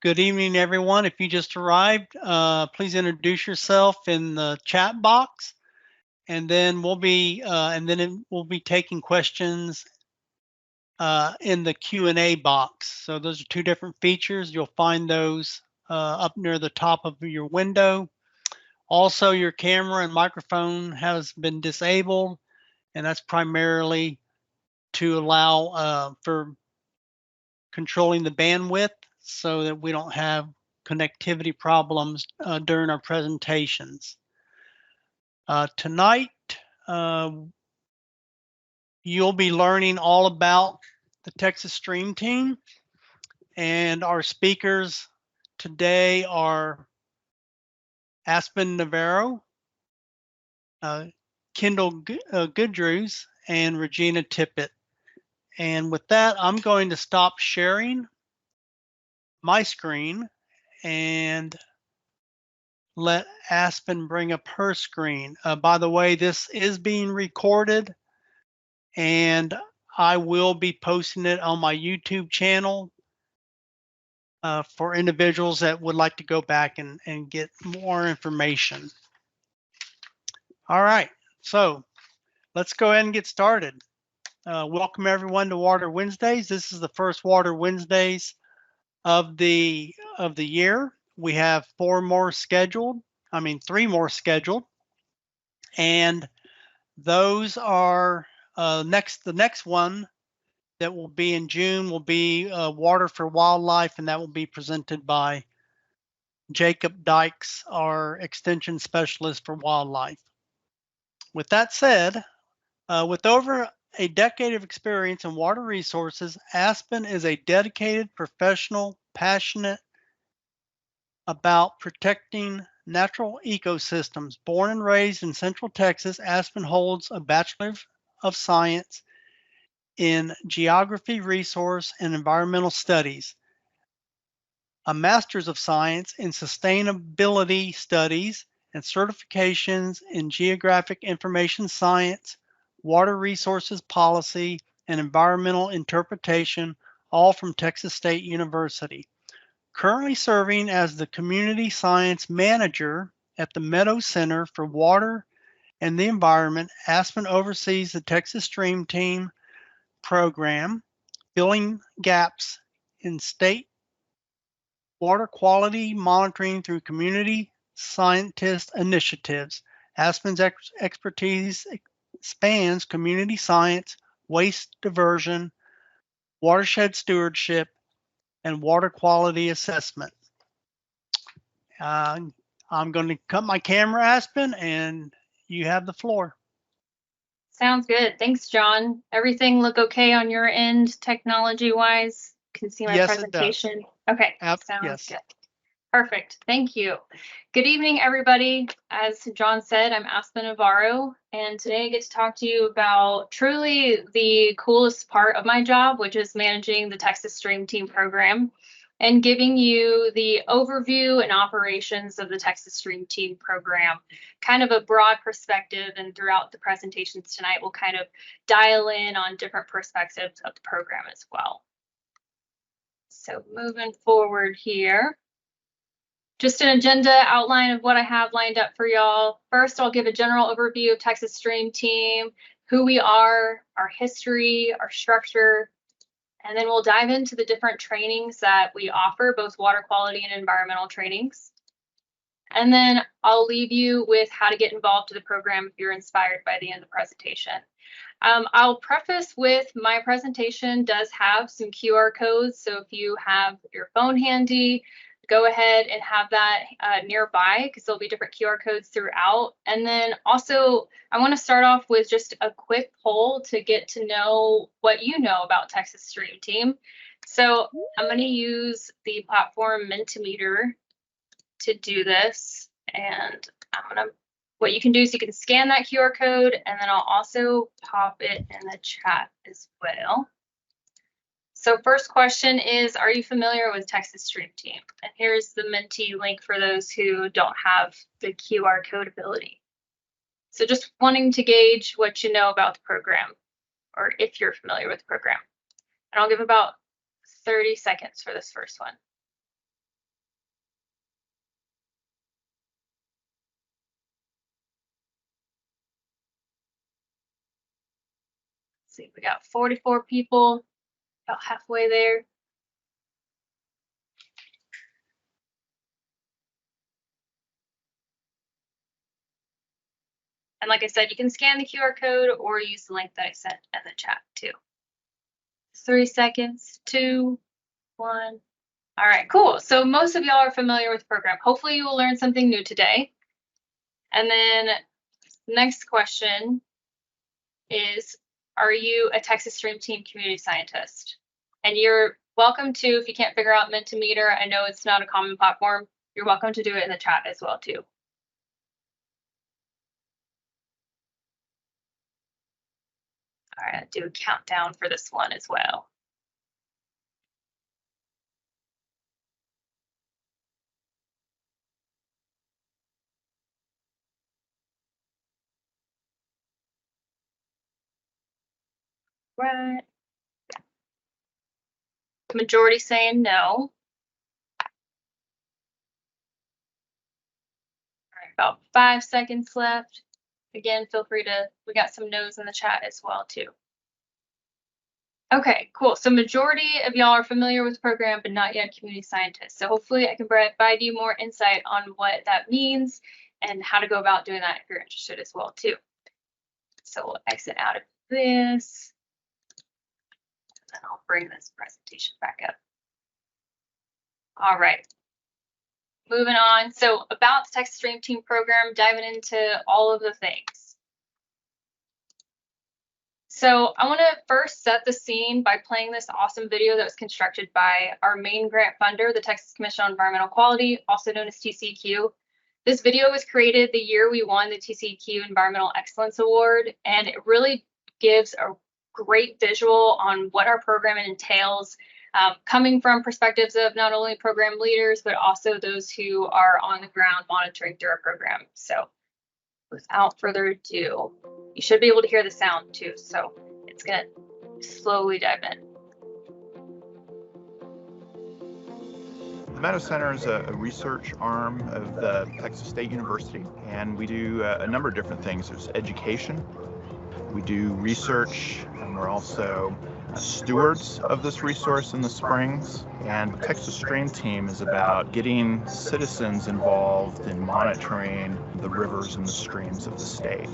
Good evening, everyone. If you just arrived, please introduce yourself in the chat box, and then we'll be taking questions in the Q&A box. So those are two different features. You'll find those up near the top of your window. Also, your camera and microphone has been disabled, and that's primarily to allow for controlling the bandwidth so that we don't have connectivity problems during our presentations. Tonight, you'll be learning all about the Texas Stream Team, and our speakers today are Aspen Navarro, Kendall Guidroz, and Regina Tippett. And with that, I'm going to stop sharing my screen and let Aspen bring up her screen. By the way, this is being recorded, and I will be posting it on my YouTube channel for individuals that would like to go back and get more information. All right, so let's go ahead and get started. Welcome everyone to Water Wednesdays. This is the first Water Wednesdays of the year. We have three more scheduled, and those are the next one that will be in June will be Water for Wildlife, and that will be presented by Jacob Dykes, our Extension Specialist for Wildlife. With that said, with over a decade of experience in water resources, Aspen is a dedicated professional, passionate about protecting natural ecosystems. Born and raised in Central Texas, Aspen holds a Bachelor of Science in Geography, Resource, and Environmental Studies, a Master's of Science in Sustainability Studies, and certifications in Geographic Information Science, Water Resources Policy, and Environmental Interpretation, all from Texas State University. Currently serving as the Community Science Manager at the Meadows Center for Water and the Environment, Aspen oversees the Texas Stream Team program, filling gaps in state water quality monitoring through community scientist initiatives. Aspen's expertise spans community science, waste diversion, watershed stewardship, and water quality assessment. I'm going to cut my camera, Aspen, and you have the floor. Sounds good. Thanks, John. Everything look okay on your end, technology-wise? Can see my presentation? It does. Okay, sounds good. Perfect. Thank you. Good evening, everybody. As John said, I'm Aspen Navarro, and today I get to talk to you about truly the coolest part of my job, which is managing the Texas Stream Team program and giving you the overview and operations of the Texas Stream Team program, kind of a broad perspective, and throughout the presentations tonight, we'll kind of dial in on different perspectives of the program as well. So moving forward here, just an agenda outline of what I have lined up for y'all. First, I'll give a general overview of Texas Stream Team, who we are, our history, our structure, and then we'll dive into the different trainings that we offer, both water quality and environmental trainings. And then I'll leave you with how to get involved in the program if you're inspired by the end of the presentation. I'll preface with my presentation does have some QR codes, so if you have your phone handy, go ahead and have that nearby, because there'll be different QR codes throughout. And then also, I want to start off with just a quick poll to get to know what you know about Texas Stream Team. So I'm going to use the platform Mentimeter to do this. And what you can do is you can scan that QR code, and then I'll also pop it in the chat as well. So first question is, are you familiar with Texas Stream Team? And here's the Menti link for those who don't have the QR code ability. So just wanting to gauge what you know about the program, or if you're familiar with the program. And I'll give about 30 seconds for this first one. see, we got 44 people, about halfway there. And like I said, you can scan the QR code or use the link that I sent in the chat too. 3 seconds, 2, 1. All right, cool. So most of y'all are familiar with the program. Hopefully you will learn something new today. And then next question is, are you a Texas Stream Team community scientist? And you're welcome to, if you can't figure out Mentimeter, I know it's not a common platform, you're welcome to do it in the chat as well too. All right, I'll do a countdown for this one as well. Right. Majority saying no. All right, about 5 seconds left. Again, feel free to, we got some no's in the chat as well too. Okay, cool. So majority of y'all are familiar with the program, but not yet community scientists. So hopefully I can provide you more insight on what that means and how to go about doing that if you're interested as well too. So we'll exit out of this. And I'll bring this presentation back up. All right. Moving on. So about the Texas Stream Team program, diving into all of the things. So I want to first set the scene by playing this awesome video that was constructed by our main grant funder, the Texas Commission on Environmental Quality, also known as TCEQ. This video was created the year we won the TCEQ Environmental Excellence Award, and it really gives a great visual on what our program entails, coming from perspectives of not only program leaders, but also those who are on the ground monitoring through our program. So without further ado, you should be able to hear the sound too. So it's gonna slowly dive in. The Meadows Center is a research arm of the Texas State University, and we do a number of different things. There's education, we do research, and we're also stewards of this resource in the springs. And the Texas Stream Team is about getting citizens involved in monitoring the rivers and the streams of the state.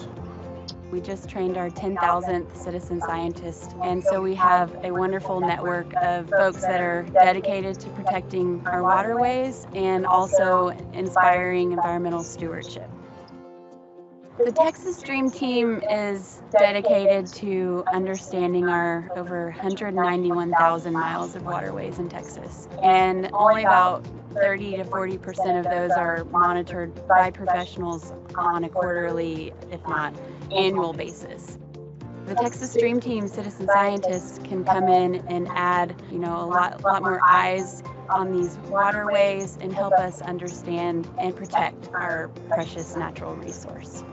We just trained our 10,000th citizen scientist, and so we have a wonderful network of folks that are dedicated to protecting our waterways and also inspiring environmental stewardship. The Texas Stream Team is dedicated to understanding our over 191,000 miles of waterways in Texas, and only about 30 to 40% of those are monitored by professionals on a quarterly, if not annual basis. The Texas Stream Team citizen scientists can come in and add, a lot more eyes on these waterways and help us understand and protect our precious natural resource.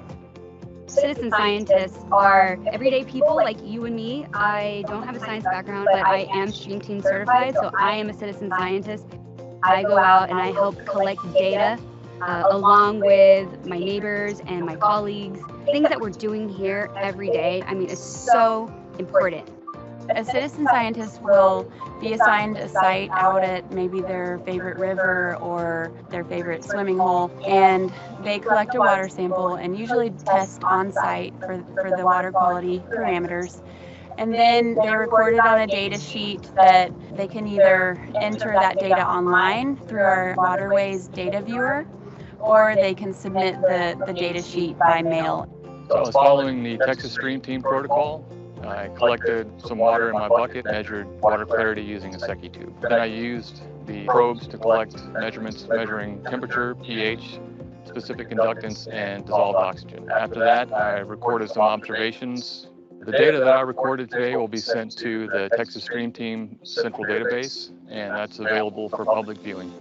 Citizen scientists are everyday people like you and me. I don't have a science background, but I am Stream Team certified, so I am a citizen scientist. I go out and I help collect data along with my neighbors and my colleagues. Things that we're doing here every day, it's so important. A citizen scientist will be assigned a site out at maybe their favorite river or their favorite swimming hole, and they collect a water sample and usually test on site for the water quality parameters. And then they record it on a data sheet that they can either enter that data online through our waterways data viewer, or they can submit the data sheet by mail. So I was following the Texas Stream Team protocol. I collected some water in my bucket, measured water clarity using a Secchi tube. Then I used the probes to collect measurements measuring temperature, pH, specific conductance, and dissolved oxygen. After that, I recorded some observations. The data that I recorded today will be sent to the Texas Stream Team central database, and that's available for public viewing.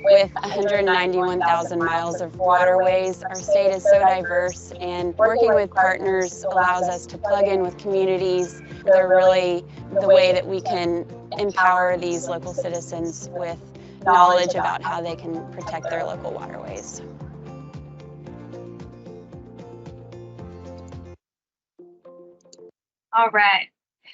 With 191,000 miles of waterways, our state is so diverse, and working with partners allows us to plug in with communities. They're really the way that we can empower these local citizens with knowledge about how they can protect their local waterways. All right.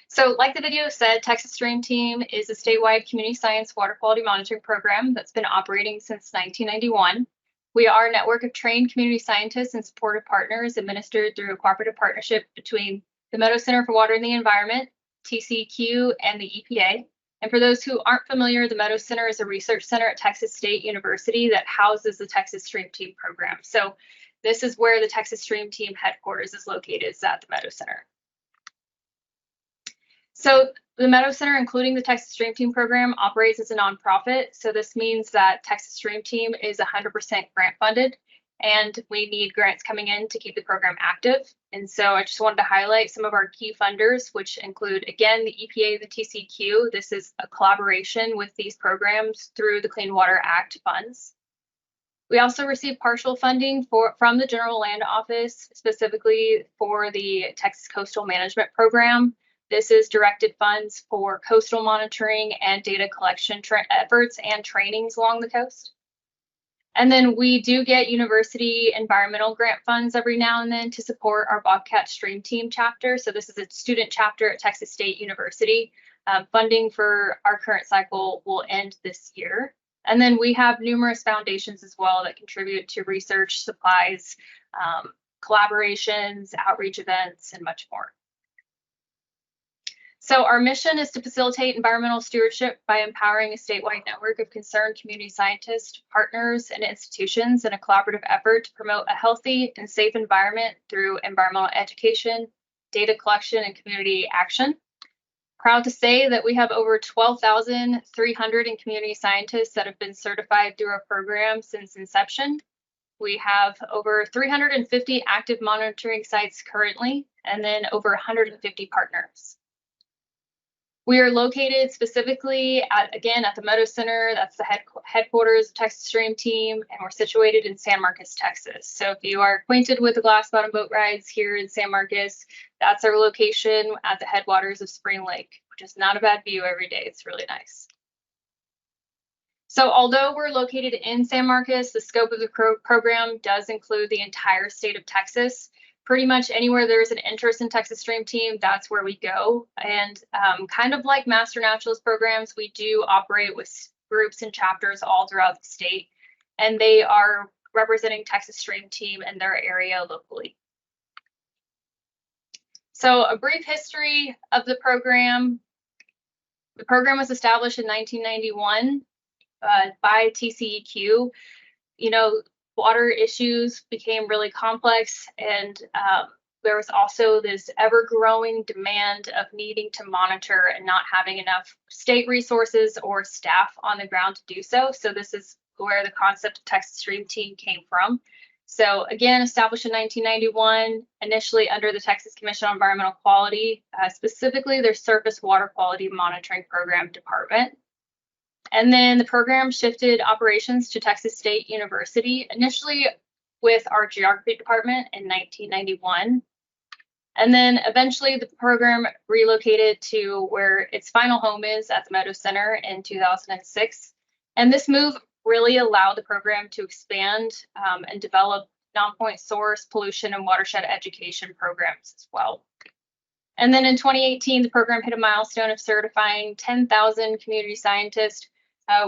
So like the video said, Texas Stream Team is a statewide community science water quality monitoring program that's been operating since 1991. We are a network of trained community scientists and supportive partners administered through a cooperative partnership between the Meadows Center for Water and the Environment, TCEQ, and the EPA. And for those who aren't familiar, the Meadows Center is a research center at Texas State University that houses the Texas Stream Team program. So this is where the Texas Stream Team headquarters is located, is at the Meadows Center. So the Meadows Center, including the Texas Stream Team program, operates as a nonprofit. So this means that Texas Stream Team is 100% grant funded, and we need grants coming in to keep the program active. And so I just wanted to highlight some of our key funders, which include, again, the EPA, the TCEQ. This is a collaboration with these programs through the Clean Water Act funds. We also receive partial funding from the General Land Office, specifically for the Texas Coastal Management Program. This is directed funds for coastal monitoring and data collection efforts and trainings along the coast. And then we do get university environmental grant funds every now and then to support our Bobcat Stream Team chapter. So this is a student chapter at Texas State University. Funding for our current cycle will end this year. And then we have numerous foundations as well that contribute to research, supplies, collaborations, outreach events, and much more. So our mission is to facilitate environmental stewardship by empowering a statewide network of concerned community scientists, partners, and institutions in a collaborative effort to promote a healthy and safe environment through environmental education, data collection, and community action. Proud to say that we have over 12,300 community scientists that have been certified through our program since inception. We have over 350 active monitoring sites currently, and then over 150 partners. We are located specifically at the Meadows Center. That's the headquarters of Texas Stream Team, and we're situated in San Marcos, Texas. So if you are acquainted with the glass bottom boat rides here in San Marcos, that's our location at the headwaters of Spring Lake, which is not a bad view every day. It's really nice. So although we're located in San Marcos, the scope of the program does include the entire state of Texas. Pretty much anywhere there's an interest in Texas Stream Team, that's where we go. And kind of like Master Naturalist programs, we do operate with groups and chapters all throughout the state, and they are representing Texas Stream Team in their area locally. So a brief history of the program. The program was established in 1991 by TCEQ. You know, water issues became really complex, and there was also this ever-growing demand of needing to monitor and not having enough state resources or staff on the ground to do so. So this is where the concept of Texas Stream Team came from. So again, established in 1991, initially under the Texas Commission on Environmental Quality, specifically their Surface Water Quality Monitoring Program department. And then the program shifted operations to Texas State University, initially with our geography department in 1991. And then eventually the program relocated to where its final home is at the Meadows Center in 2006. And this move really allowed the program to expand and develop non-point source pollution and watershed education programs as well. And then in 2018, the program hit a milestone of certifying 10,000 community scientists.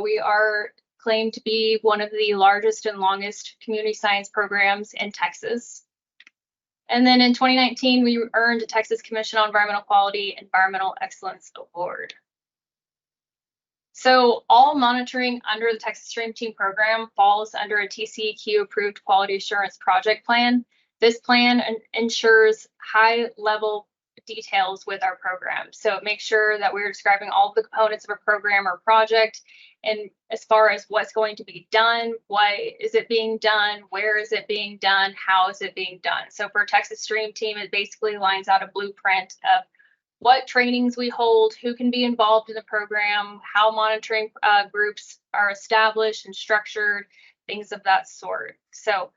We are claimed to be one of the largest and longest community science programs in Texas. And then in 2019, we earned a Texas Commission on Environmental Quality Environmental Excellence Award. So all monitoring under the Texas Stream Team program falls under a TCEQ approved quality assurance project plan. This plan ensures high level details with our program. So it makes sure that we're describing all of the components of a program or project, and as far as what's going to be done, why is it being done, where is it being done, how is it being done. So for Texas Stream Team, it basically lines out a blueprint of what trainings we hold, who can be involved in the program, how monitoring groups are established and structured, things of that sort. So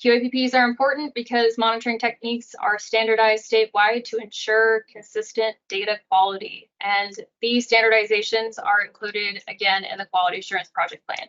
QAPPs are important because monitoring techniques are standardized statewide to ensure consistent data quality. And these standardizations are included, again, in the Quality Assurance Project Plan.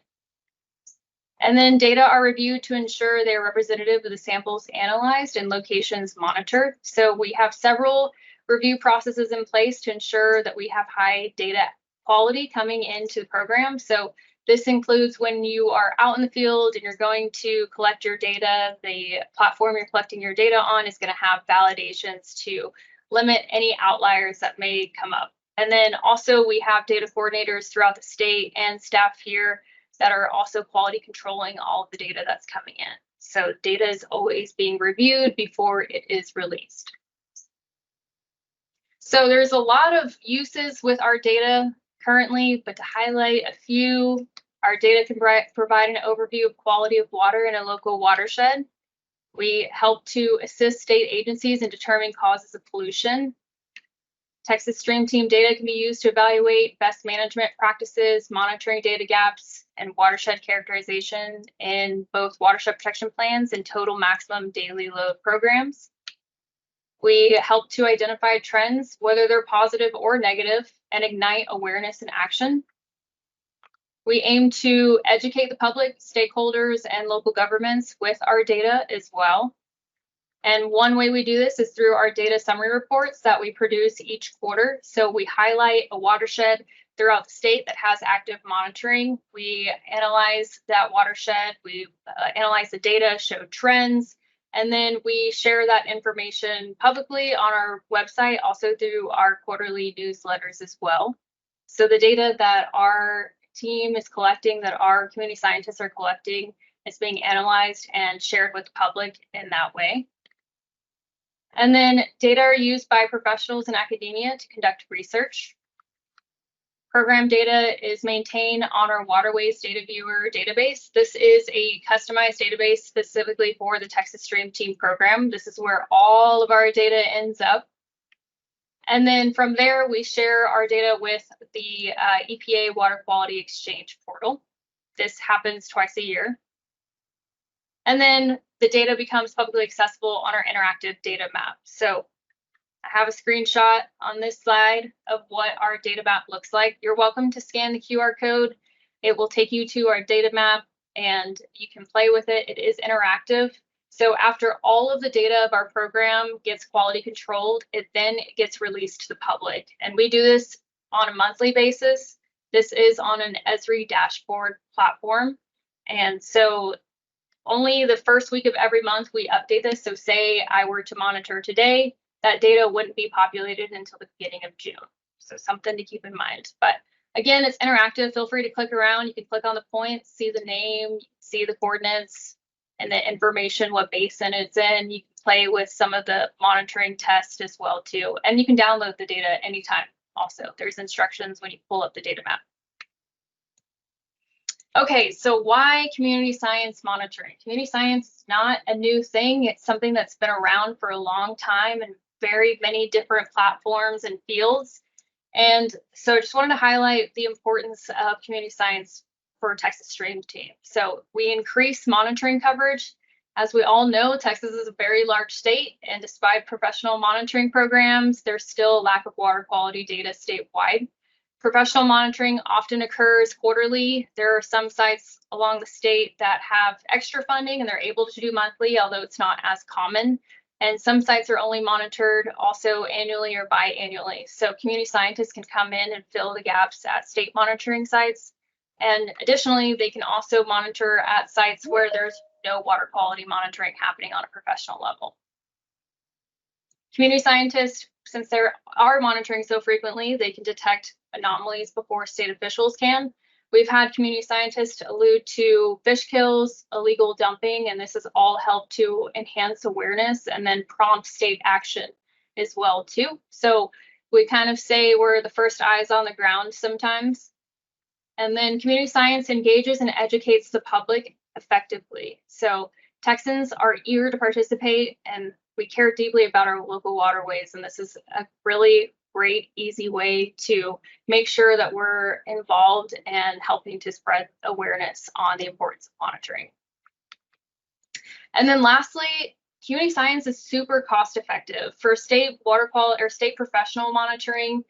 And then data are reviewed to ensure they are representative of the samples analyzed and locations monitored. So we have several review processes in place to ensure that we have high data quality coming into the program. So this includes when you are out in the field and you're going to collect your data, the platform you're collecting your data on is going to have validations to limit any outliers that may come up. And then also we have data coordinators throughout the state and staff here that are also quality controlling all of the data that's coming in. So data is always being reviewed before it is released. So there's a lot of uses with our data currently, but to highlight a few, our data can provide an overview of quality of water in a local watershed. We help to assist state agencies in determining causes of pollution. Texas Stream Team data can be used to evaluate best management practices, monitoring data gaps, and watershed characterization in both watershed protection plans and total maximum daily load programs. We help to identify trends, whether they're positive or negative, and ignite awareness and action. We aim to educate the public, stakeholders, and local governments with our data as well. And one way we do this is through our data summary reports that we produce each quarter. So we highlight a watershed throughout the state that has active monitoring. We analyze that watershed, we analyze the data, show trends, and then we share that information publicly on our website, also through our quarterly newsletters as well. So the data that our team is collecting, that our community scientists are collecting, is being analyzed and shared with the public in that way. And then data are used by professionals in academia to conduct research. Program data is maintained on our Waterways Data Viewer database. This is a customized database specifically for the Texas Stream Team program. This is where all of our data ends up. And then from there, we share our data with the EPA Water Quality Exchange portal. This happens twice a year. And then the data becomes publicly accessible on our interactive data map. So I have a screenshot on this slide of what our data map looks like. You're welcome to scan the QR code. It will take you to our data map and you can play with it. It is interactive. So after all of the data of our program gets quality controlled, it then gets released to the public. And we do this on a monthly basis. This is on an Esri dashboard platform. And so only the first week of every month we update this. So say I were to monitor today, that data wouldn't be populated until the beginning of June. So something to keep in mind. But again, it's interactive. Feel free to click around. You can click on the points, see the name, see the coordinates, and the information, what basin it's in. You can play with some of the monitoring tests as well too. And you can download the data anytime also. There's instructions when you pull up the data map. Okay, so why community science monitoring? Community science is not a new thing. It's something that's been around for a long time in very many different platforms and fields. And so I just wanted to highlight the importance of community science for Texas Stream Team. So we increase monitoring coverage. As we all know, Texas is a very large state, and despite professional monitoring programs, there's still a lack of water quality data statewide. Professional monitoring often occurs quarterly. There are some sites along the state that have extra funding and they're able to do monthly, although it's not as common. And some sites are only monitored also annually or biannually. So community scientists can come in and fill the gaps at state monitoring sites. And additionally, they can also monitor at sites where there's no water quality monitoring happening on a professional level. Community scientists, since they are monitoring so frequently, they can detect anomalies before state officials can. We've had community scientists allude to fish kills, illegal dumping, and this has all helped to enhance awareness and then prompt state action as well too. So we kind of say we're the first eyes on the ground sometimes. And then community science engages and educates the public effectively. So Texans are eager to participate and we care deeply about our local waterways. And this is a really great, easy way to make sure that we're involved and helping to spread awareness on the importance of monitoring. And then lastly, community science is super cost effective. For state water quality or state professional monitoring,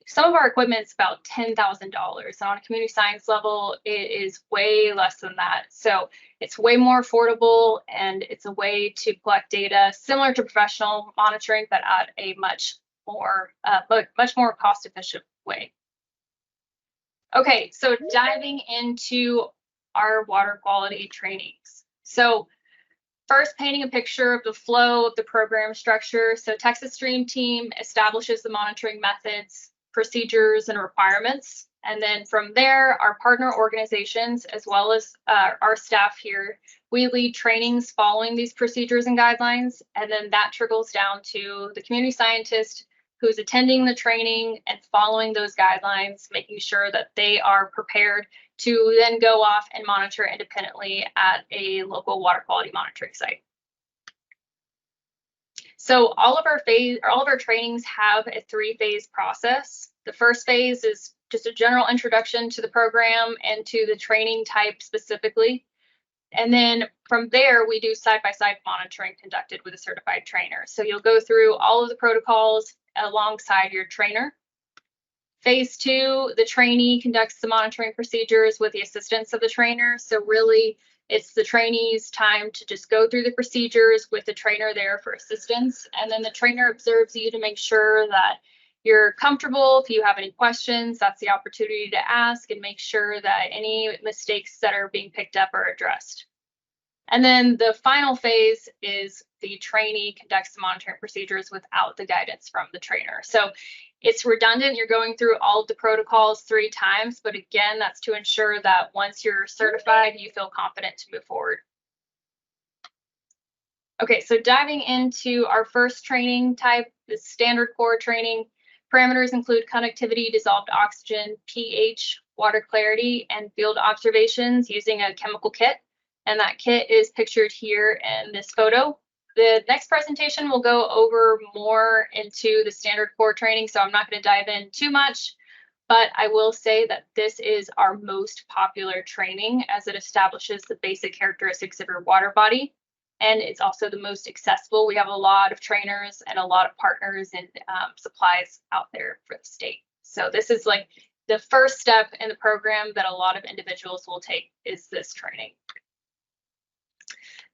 some of our equipment is about $10,000. On a community science level, it is way less than that. So it's way more affordable and it's a way to collect data similar to professional monitoring, but at a much more, much more cost efficient way. Okay, so diving into our water quality trainings. So first, painting a picture of the flow of the program structure. So Texas Stream Team establishes the monitoring methods, procedures, and requirements. And then from there, our partner organizations, as well as our staff here, we lead trainings following these procedures and guidelines. And then that trickles down to the community scientist who's attending the training and following those guidelines, making sure that they are prepared to then go off and monitor independently at a local water quality monitoring site. So all of our trainings have a 3-phase process. The first phase is just a general introduction to the program and to the training type specifically. And then from there, we do side-by-side monitoring conducted with a certified trainer. So you'll go through all of the protocols alongside your trainer. Phase 2, the trainee conducts the monitoring procedures with the assistance of the trainer. So really, it's the trainee's time to just go through the procedures with the trainer there for assistance. And then the trainer observes you to make sure that you're comfortable. If you have any questions, that's the opportunity to ask and make sure that any mistakes that are being picked up are addressed. And then the final phase is the trainee conducts the monitoring procedures without the guidance from the trainer. So it's redundant. You're going through all of the protocols 3 times, but again, that's to ensure that once you're certified, you feel confident to move forward. Okay, so diving into our first training type, the standard core training. Parameters include conductivity, dissolved oxygen, pH, water clarity, and field observations using a chemical kit. And that kit is pictured here in this photo. The next presentation will go over more into the standard core training, so I'm not going to dive in too much, but I will say that this is our most popular training as it establishes the basic characteristics of your water body. And it's also the most accessible. We have a lot of trainers and a lot of partners and supplies out there for the state. So this is like the first step in the program that a lot of individuals will take is this training.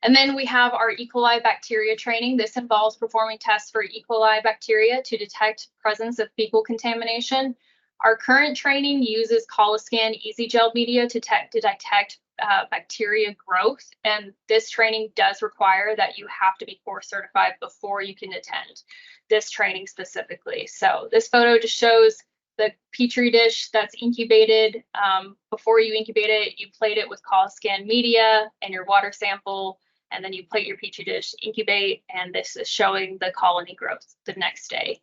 And then we have our E. coli bacteria training. This involves performing tests for E. coli bacteria to detect presence of fecal contamination. Our current training uses Coliscan Easy Gel media to detect bacteria growth. And this training does require that you have to be core certified before you can attend this training specifically. So this photo just shows the Petri dish that's incubated. Before you incubate it, you plate it with Coliscan media and your water sample, and then you plate your Petri dish, incubate, and this is showing the colony growth the next day.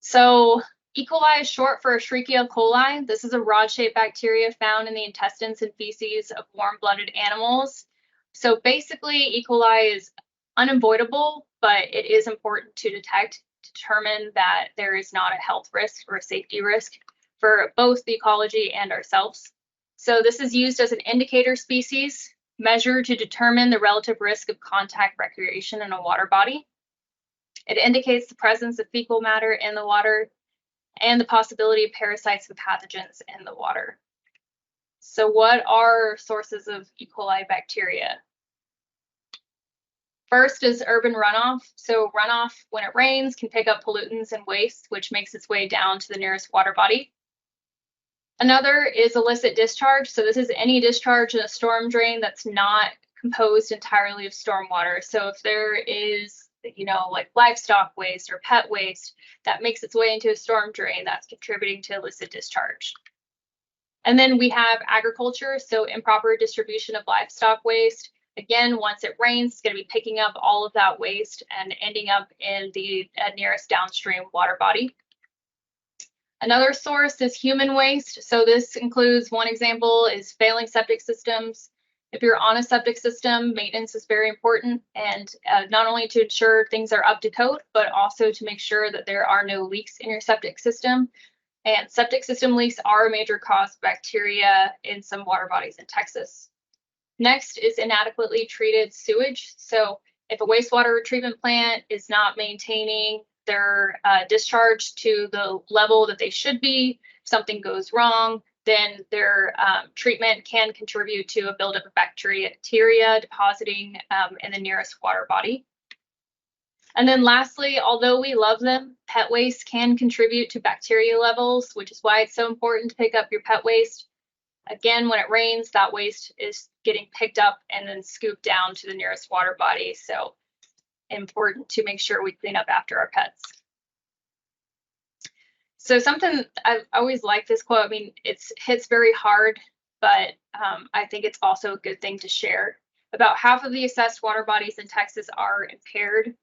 So E. coli is short for Escherichia coli. This is a rod-shaped bacteria found in the intestines and feces of warm-blooded animals. So basically, E. coli is unavoidable, but it is important to determine that there is not a health risk or a safety risk for both the ecology and ourselves. So this is used as an indicator species measure to determine the relative risk of contact recreation in a water body. It indicates the presence of fecal matter in the water and the possibility of parasites and pathogens in the water. So what are sources of E. coli bacteria? First is urban runoff. So runoff, when it rains, can pick up pollutants and waste, which makes its way down to the nearest water body. Another is illicit discharge. So this is any discharge in a storm drain that's not composed entirely of stormwater. So if there is, like livestock waste or pet waste that makes its way into a storm drain, that's contributing to illicit discharge. And then we have agriculture. So improper distribution of livestock waste. Again, once it rains, it's going to be picking up all of that waste and ending up in the nearest downstream water body. Another source is human waste. So this includes, one example is failing septic systems. If you're on a septic system, maintenance is very important, and not only to ensure things are up to code, but also to make sure that there are no leaks in your septic system. And septic system leaks are a major cause of bacteria in some water bodies in Texas. Next is inadequately treated sewage. So if a wastewater treatment plant is not maintaining their discharge to the level that they should be, if something goes wrong, then their treatment can contribute to a buildup of bacteria depositing in the nearest water body. And then lastly, although we love them, pet waste can contribute to bacteria levels, which is why it's so important to pick up your pet waste. Again, when it rains, that waste is getting picked up and then scooped down to the nearest water body. So important to make sure we clean up after our pets. So something I always like this quote. I mean, it hits very hard, but I think it's also a good thing to share. About half of the assessed water bodies in Texas are impaired,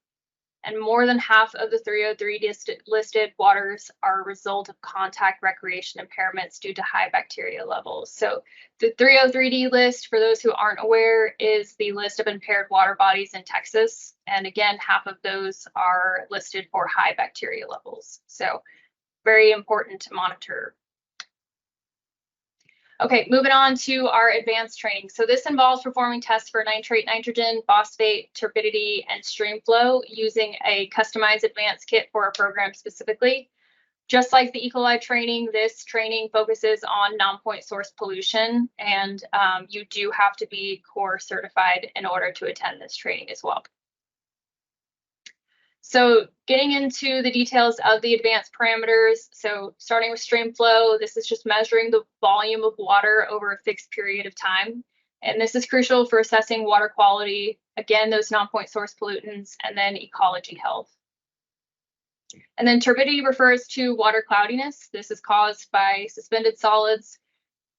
and more than half of the 303 listed waters are a result of contact recreation impairments due to high bacteria levels. So the 303D list, for those who aren't aware, is the list of impaired water bodies in Texas. And again, half of those are listed for high bacteria levels. So very important to monitor. Okay, moving on to our advanced training. So this involves performing tests for nitrate, nitrogen, phosphate, turbidity, and stream flow using a customized advanced kit for a program specifically. Just like the E. coli training, this training focuses on non-point source pollution, and you do have to be core certified in order to attend this training as well. So getting into the details of the advanced parameters, so starting with stream flow, this is just measuring the volume of water over a fixed period of time. And this is crucial for assessing water quality, again, those non-point source pollutants, and then ecology health. And then turbidity refers to water cloudiness. This is caused by suspended solids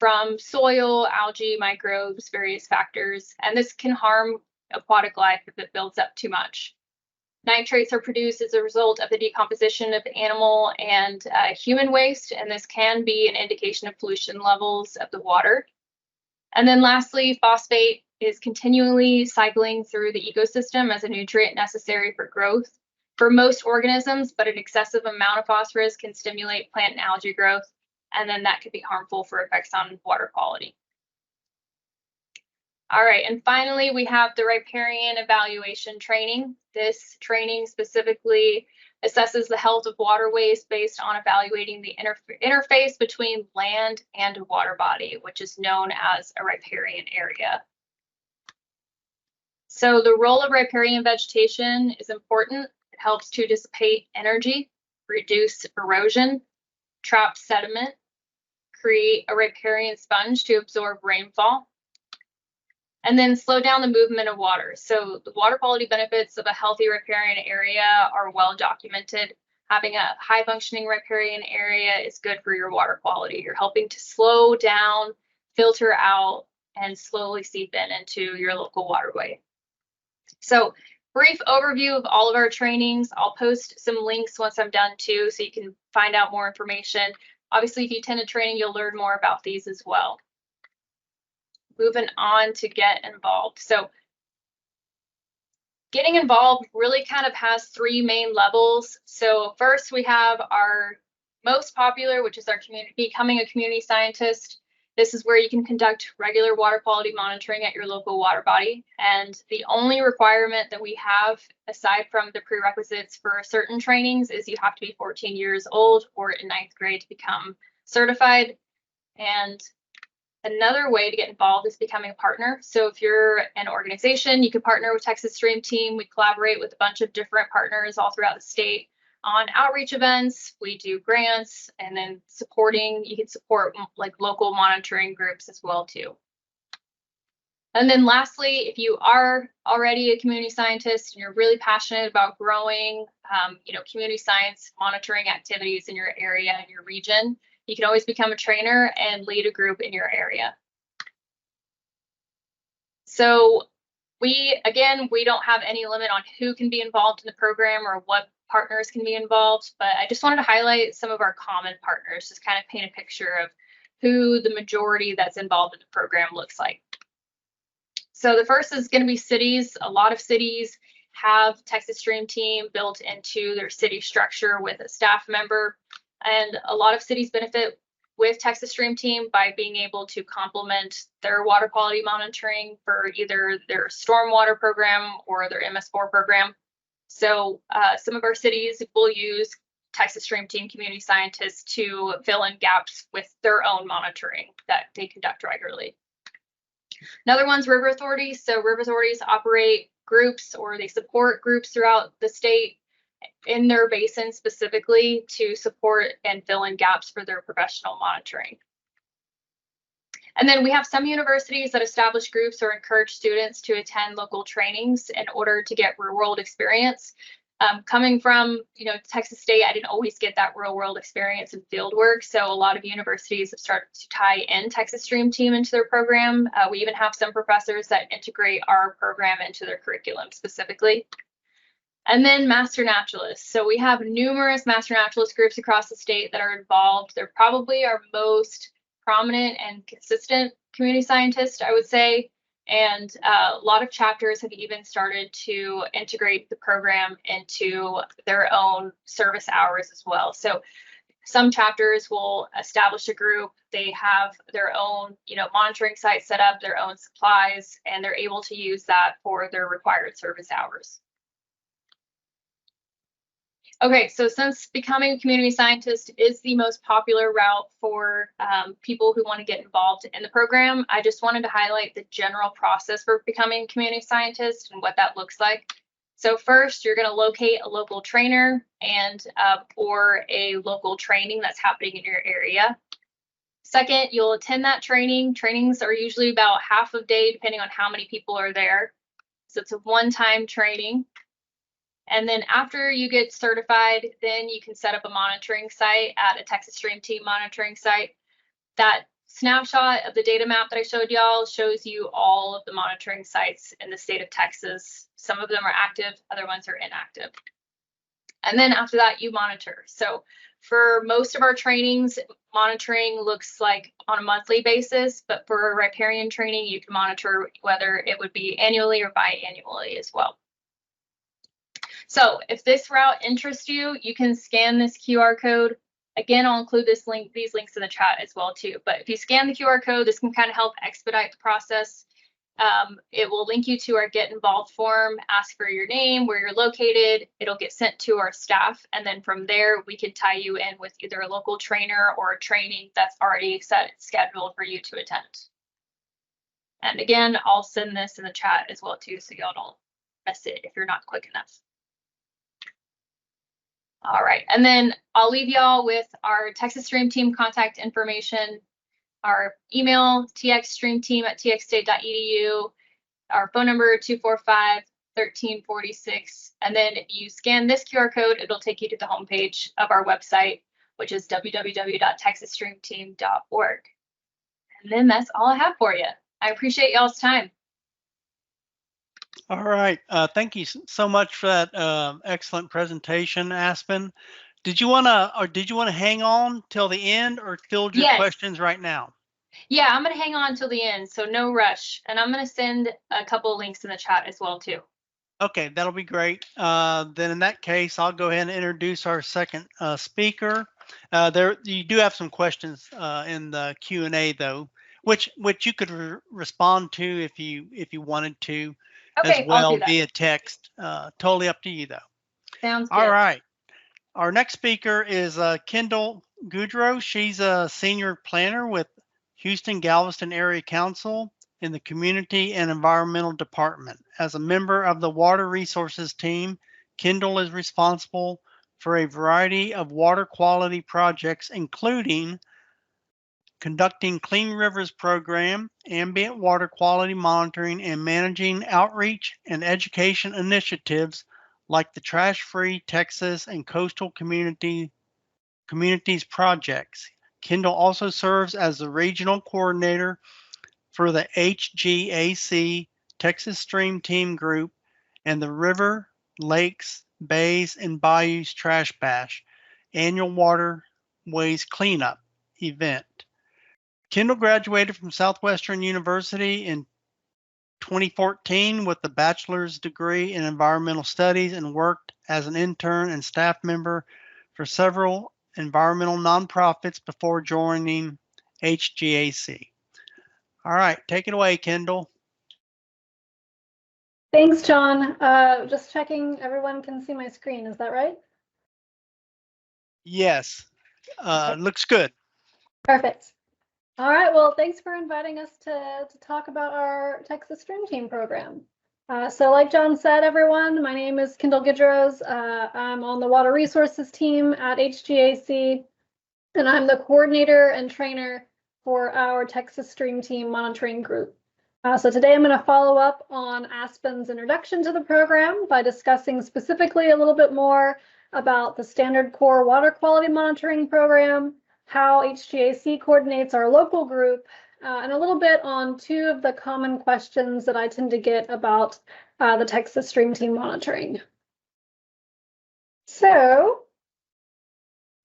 from soil, algae, microbes, various factors, and this can harm aquatic life if it builds up too much. Nitrates are produced as a result of the decomposition of animal and human waste, and this can be an indication of pollution levels of the water. And then lastly, phosphate is continually cycling through the ecosystem as a nutrient necessary for growth for most organisms, but an excessive amount of phosphorus can stimulate plant and algae growth, and then that could be harmful for effects on water quality. All right, and finally, we have the riparian evaluation training. This training specifically assesses the health of waterways based on evaluating the interface between land and a water body, which is known as a riparian area. So the role of riparian vegetation is important. It helps to dissipate energy, reduce erosion, trap sediment, create a riparian sponge to absorb rainfall, and then slow down the movement of water. So the water quality benefits of a healthy riparian area are well documented. Having a high functioning riparian area is good for your water quality. You're helping to slow down, filter out, and slowly seep into your local waterway. So brief overview of all of our trainings. I'll post some links once I'm done too, so you can find out more information. Obviously, if you attend a training, you'll learn more about these as well. Moving on to get involved. So getting involved really kind of has three main levels. So first we have our most popular, which is our becoming a community scientist. This is where you can conduct regular water quality monitoring at your local water body. And the only requirement that we have, aside from the prerequisites for certain trainings, is you have to be 14 years old or in 9th grade to become certified. And another way to get involved is becoming a partner. So if you're an organization, you can partner with Texas Stream Team. We collaborate with a bunch of different partners all throughout the state on outreach events. We do grants, and then you can support like local monitoring groups as well too. And then lastly, if you are already a community scientist and you're really passionate about growing, community science monitoring activities in your area and your region, you can always become a trainer and lead a group in your area. So we don't have any limit on who can be involved in the program or what partners can be involved, but I just wanted to highlight some of our common partners, just kind of paint a picture of who the majority that's involved in the program looks like. So the first is going to be cities. A lot of cities have Texas Stream Team built into their city structure with a staff member. And a lot of cities benefit with Texas Stream Team by being able to complement their water quality monitoring for either their stormwater program or their MS4 program. So some of our cities will use Texas Stream Team community scientists to fill in gaps with their own monitoring that they conduct regularly. Another one's river authorities. So river authorities operate groups, or they support groups throughout the state in their basin specifically to support and fill in gaps for their professional monitoring. And then we have some universities that establish groups or encourage students to attend local trainings in order to get real world experience. Coming from, Texas State, I didn't always get that real world experience in field work. So a lot of universities have started to tie in Texas Stream Team into their program. We even have some professors that integrate our program into their curriculum specifically. And then Master Naturalists. So we have numerous Master Naturalist groups across the state that are involved. They're probably our most prominent and consistent community scientist, I would say. And a lot of chapters have even started to integrate the program into their own service hours as well. So some chapters will establish a group, they have their own, monitoring site set up, their own supplies, and they're able to use that for their required service hours. Okay, so since becoming a community scientist is the most popular route for people who want to get involved in the program, I just wanted to highlight the general process for becoming a community scientist and what that looks like. So first, you're going to locate a local trainer and or a local training that's happening in your area. Second, you'll attend that training. Trainings are usually about half a day, depending on how many people are there. So it's a one-time training. And then after you get certified, then you can set up a monitoring site at a Texas Stream Team monitoring site. That snapshot of the data map that I showed y'all shows you all of the monitoring sites in the state of Texas. Some of them are active, other ones are inactive. And then after that, you monitor. So for most of our trainings, monitoring looks like on a monthly basis, but for a riparian training, you can monitor whether it would be annually or biannually as well. So if this route interests you, you can scan this QR code. Again, I'll include these links in the chat as well too. But if you scan the QR code, this can kind of help expedite the process. It will link you to our Get Involved form, ask for your name, where you're located. It'll get sent to our staff. And then from there, we can tie you in with either a local trainer or a training that's already scheduled for you to attend. And again, I'll send this in the chat as well too, so y'all don't miss it if you're not quick enough. All right, and then I'll leave y'all with our Texas Stream Team contact information, our email, txstreamteam@txstate.edu, our phone number 245-1346, and then you scan this QR code, it'll take you to the homepage of our website, which is www.texasstreamteam.org. And then that's all I have for you. I appreciate y'all's time. All right. Thank you so much for that excellent presentation, Aspen. Did you want to hang on till the end or field your questions right now? Yeah, I'm going to hang on till the end, so no rush. And I'm going to send a couple of links in the chat as well too. Okay, that'll be great. Then in that case, I'll go ahead and introduce our second speaker. You do have some questions in the Q&A though, which you could respond to if you wanted to. Okay, as well I'll do that. via text. Totally up to you though. Sounds good. All right. Our next speaker is Kendall Guidroz. She's a senior planner with Houston-Galveston Area Council in the Community and Environmental Department. As a member of the Water Resources team, Kendall is responsible for a variety of water quality projects, including conducting Clean Rivers program, ambient water quality monitoring, and managing outreach and education initiatives like the Trash-Free Texas and Coastal Communities projects. Kendall also serves as the regional coordinator for the H-GAC Texas Stream Team Group and the River, Lakes, Bays, and Bayous Trash Bash annual waterways cleanup event. Kendall graduated from Southwestern University in 2014 with a bachelor's degree in environmental studies and worked as an intern and staff member for several environmental nonprofits before joining H-GAC. All right, take it away, Kendall. Thanks, John. Just checking everyone can see my screen. Is that right? Yes, looks good. Perfect. All right, well, thanks for inviting us to talk about our Texas Stream Team program. So like John said, everyone, my name is Kendall Guidroz. I'm on the water resources team at H-GAC, and I'm the coordinator and trainer for our Texas Stream Team monitoring group. So today I'm going to follow up on Aspen's introduction to the program by discussing specifically a little bit more about the Standard Core Water Quality Monitoring Program, how H-GAC coordinates our local group, and a little bit on two of the common questions that I tend to get about the Texas Stream Team monitoring. So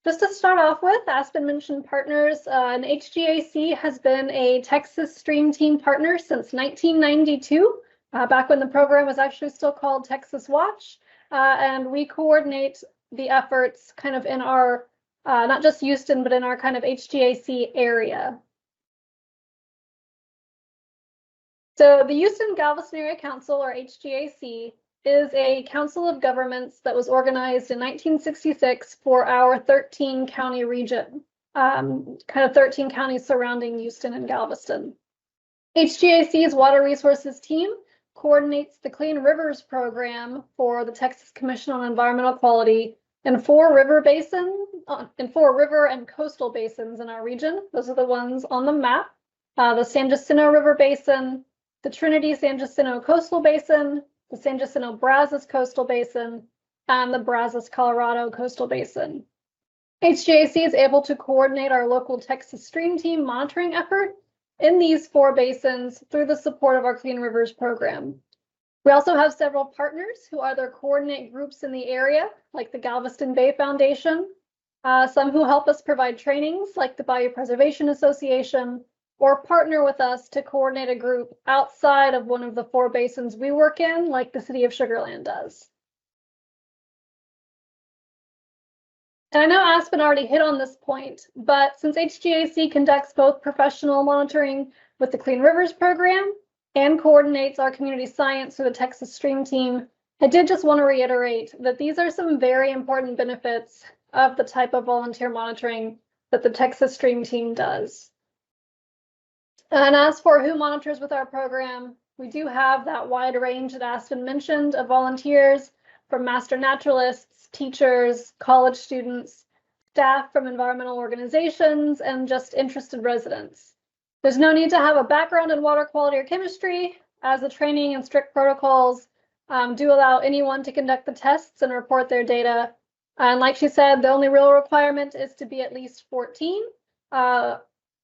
just to start off with, Aspen mentioned partners, and H-GAC has been a Texas Stream Team partner since 1992, back when the program was actually still called Texas Watch, and we coordinate the efforts kind of in our, not just Houston, but in our kind of H-GAC area. So the Houston-Galveston Area Council, or H-GAC, is a council of governments that was organized in 1966 for our 13-county region, kind of 13 counties surrounding Houston and Galveston. H-GAC's Water Resources team coordinates the Clean Rivers program for the Texas Commission on Environmental Quality in 4 river and coastal basins in our region. Those are the ones on the map: the San Jacinto River Basin, the Trinity-San Jacinto Coastal Basin, the San Jacinto-Brazos Coastal Basin, and the Brazos-Colorado Coastal Basin. H-GAC is able to coordinate our local Texas Stream Team monitoring effort in these 4 basins through the support of our Clean Rivers program. We also have several partners who either coordinate groups in the area, like the Galveston Bay Foundation, some who help us provide trainings, like the Bayou Preservation Association, or partner with us to coordinate a group outside of one of the 4 basins we work in, like the City of Sugar Land does. And I know Aspen already hit on this point, but since H-GAC conducts both professional monitoring with the Clean Rivers program and coordinates our community science through the Texas Stream Team, I did just want to reiterate that these are some very important benefits of the type of volunteer monitoring that the Texas Stream Team does. And as for who monitors with our program, we do have that wide range that Aspen mentioned of volunteers, from master naturalists, teachers, college students, staff from environmental organizations, and just interested residents. There's no need to have a background in water quality or chemistry, as the training and strict protocols do allow anyone to conduct the tests and report their data. And like she said, the only real requirement is to be at least 14.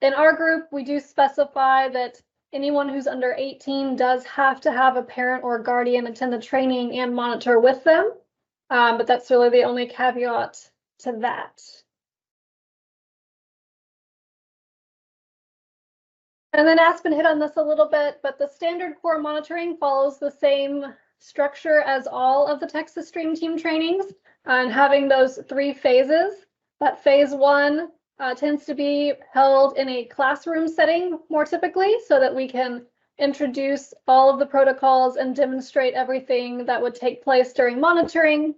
In our group, we do specify that anyone who's under 18 does have to have a parent or guardian attend the training and monitor with them, but that's really the only caveat to that. And then Aspen hit on this a little bit, but the Standard Core monitoring follows the same structure as all of the Texas Stream Team trainings, and having those 3 phases. That phase 1 tends to be held in a classroom setting more typically, so that we can introduce all of the protocols and demonstrate everything that would take place during monitoring.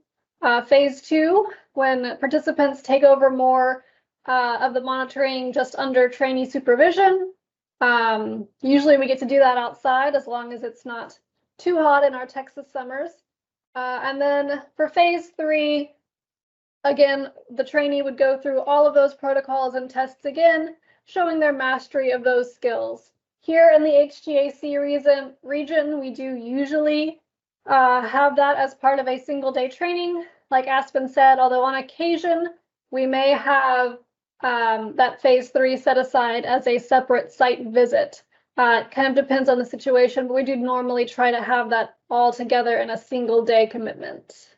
Phase 2, when participants take over more of the monitoring just under trainee supervision. Usually we get to do that outside as long as it's not too hot in our Texas summers. And then for phase 3, again, the trainee would go through all of those protocols and tests again, showing their mastery of those skills. Here in the H-GAC region, we do usually have that as part of a single-day training. Like Aspen said, although on occasion, we may have that phase 3 set aside as a separate site visit. It kind of depends on the situation, but we do normally try to have that all together in a single-day commitment.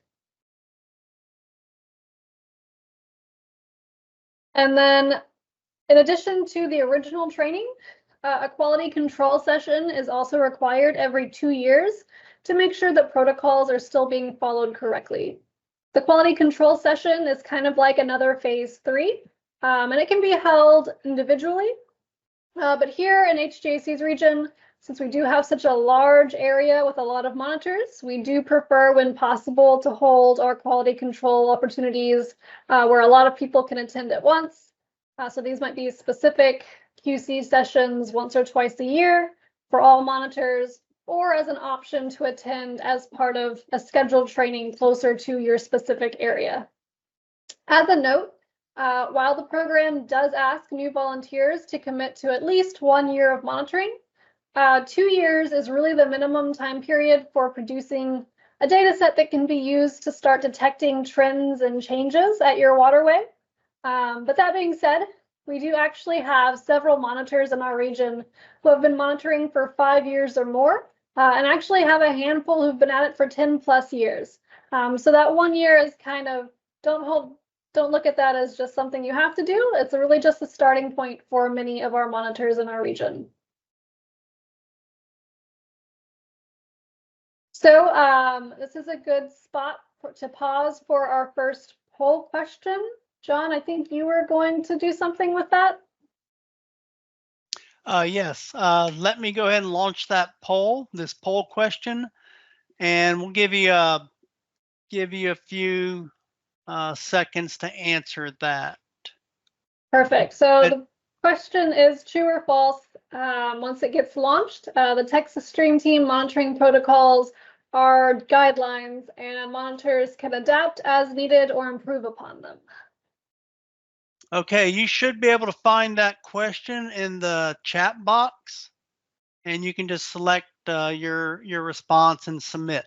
And then, in addition to the original training, a quality control session is also required every 2 years to make sure that protocols are still being followed correctly. The quality control session is kind of like another phase 3, and it can be held individually. But here in H-GAC's region, since we do have such a large area with a lot of monitors, we do prefer, when possible, to hold our quality control opportunities where a lot of people can attend at once. So these might be specific QC sessions once or twice a year for all monitors, or as an option to attend as part of a scheduled training closer to your specific area. As a note, while the program does ask new volunteers to commit to at least 1 year of monitoring, 2 years is really the minimum time period for producing a data set that can be used to start detecting trends and changes at your waterway. But that being said, we do actually have several monitors in our region who have been monitoring for 5 years or more, and actually have a handful who've been at it for 10+ years. So that 1 year is kind of, don't look at that as just something you have to do. It's really just the starting point for many of our monitors in our region. So this is a good spot to pause for our first poll question. John, I think you were going to do something with that. Yes, let me go ahead and launch that poll, this poll question, and we'll give you a few seconds to answer that. Perfect. So the question is true or false. Once it gets launched, the Texas Stream Team monitoring protocols are guidelines, and monitors can adapt as needed or improve upon them. Okay, you should be able to find that question in the chat box, and you can just select your response and submit.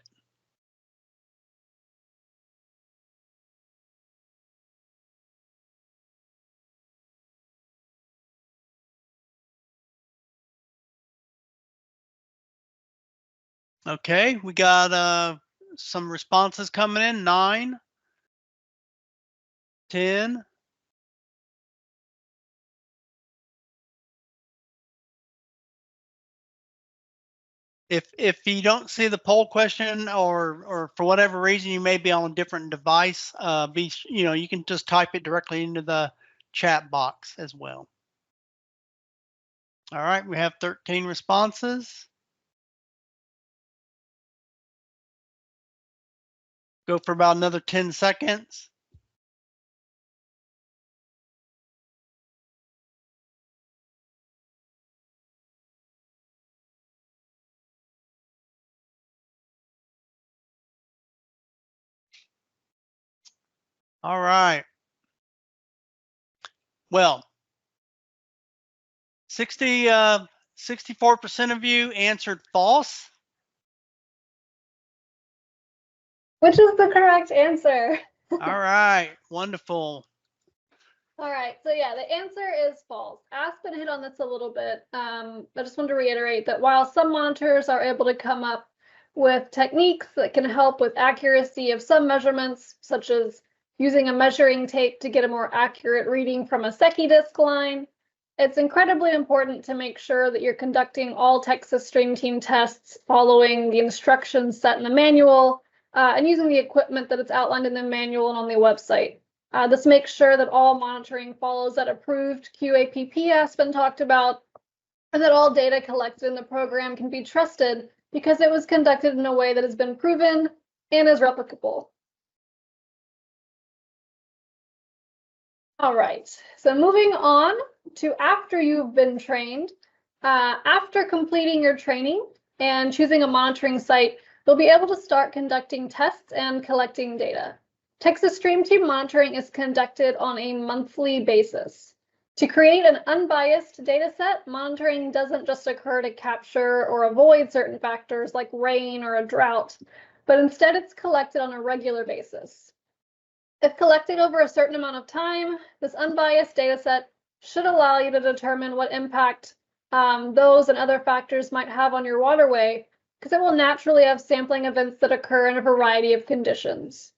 Okay, we got some responses coming in. 9, 10. If you don't see the poll question, or for whatever reason you may be on a different device, you can just type it directly into the chat box as well. All right, we have 13 responses. Go for about another 10 seconds. All right. Well, 64% of you answered false. Which is the correct answer. All right, wonderful. All right, so yeah, the answer is false. Aspen hit on this a little bit. I just want to reiterate that while some monitors are able to come up with techniques that can help with accuracy of some measurements, such as using a measuring tape to get a more accurate reading from a Secchi disc line, it's incredibly important to make sure that you're conducting all Texas Stream Team tests following the instructions set in the manual and using the equipment that is outlined in the manual and on the website. This makes sure that all monitoring follows that approved QAPP Aspen talked about, and that all data collected in the program can be trusted because it was conducted in a way that has been proven and is replicable. All right, so moving on to after you've been trained. After completing your training and choosing a monitoring site, you'll be able to start conducting tests and collecting data. Texas Stream Team monitoring is conducted on a monthly basis. To create an unbiased data set, monitoring doesn't just occur to capture or avoid certain factors like rain or a drought, but instead it's collected on a regular basis. If collected over a certain amount of time, this unbiased data set should allow you to determine what impact those and other factors might have on your waterway, because it will naturally have sampling events that occur in a variety of conditions.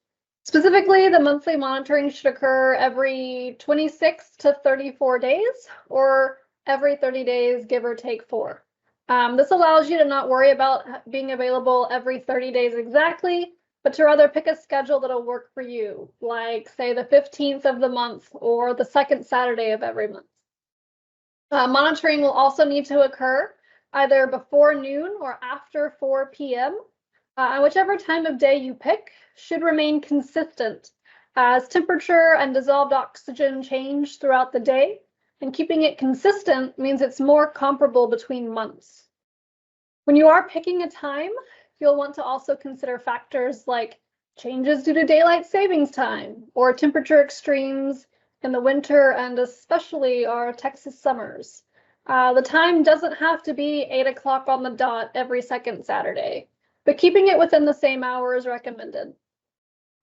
Specifically, the monthly monitoring should occur every 26 to 34 days, or every 30 days, give or take 4. This allows you to not worry about being available every 30 days exactly, but to rather pick a schedule that'll work for you, like say the 15th of the month or the second Saturday of every month. Monitoring will also need to occur either before noon or after 4 p.m. Whichever time of day you pick should remain consistent as temperature and dissolved oxygen change throughout the day, and keeping it consistent means it's more comparable between months. When you are picking a time, you'll want to also consider factors like changes due to daylight savings time or temperature extremes in the winter and especially our Texas summers. The time doesn't have to be 8 o'clock on the dot every second Saturday, but keeping it within the same hour is recommended.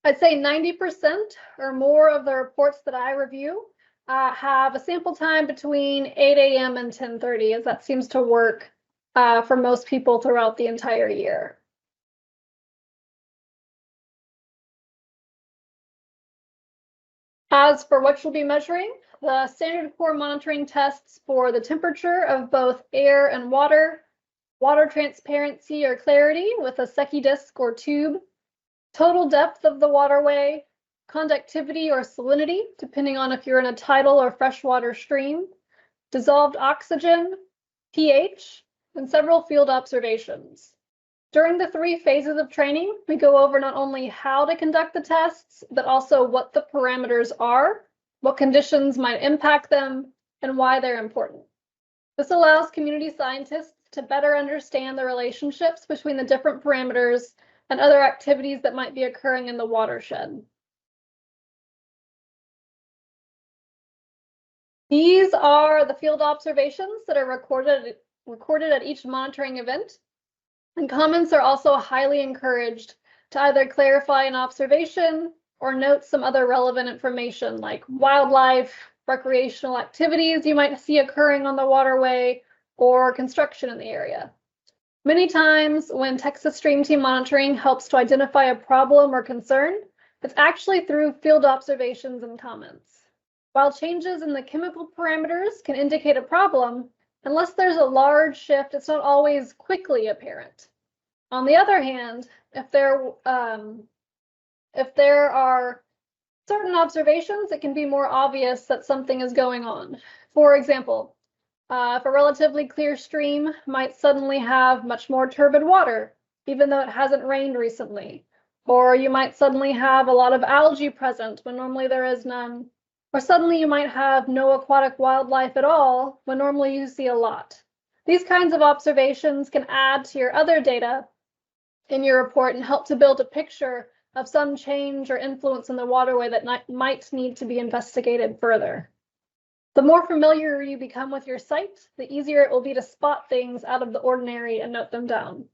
I'd say 90% or more of the reports that I review have a sample time between 8 a.m. and 10:30, as that seems to work for most people throughout the entire year. As for what you'll be measuring, the standard core monitoring tests for the temperature of both air and water, water transparency or clarity with a Secchi disc or tube, total depth of the waterway, conductivity or salinity, depending on if you're in a tidal or freshwater stream, dissolved oxygen, pH, and several field observations. During the 3 phases of training, we go over not only how to conduct the tests, but also what the parameters are, what conditions might impact them, and why they're important. This allows community scientists to better understand the relationships between the different parameters and other activities that might be occurring in the watershed. These are the field observations that are recorded at each monitoring event. And comments are also highly encouraged to either clarify an observation or note some other relevant information like wildlife, recreational activities you might see occurring on the waterway, or construction in the area. Many times when Texas Stream Team monitoring helps to identify a problem or concern, it's actually through field observations and comments. While changes in the chemical parameters can indicate a problem, unless there's a large shift, it's not always quickly apparent. On the other hand, if there are certain observations, it can be more obvious that something is going on. For example, if a relatively clear stream might suddenly have much more turbid water, even though it hasn't rained recently. Or you might suddenly have a lot of algae present when normally there is none. Or suddenly you might have no aquatic wildlife at all when normally you see a lot. These kinds of observations can add to your other data in your report and help to build a picture of some change or influence in the waterway that might need to be investigated further. The more familiar you become with your site, the easier it will be to spot things out of the ordinary and note them down.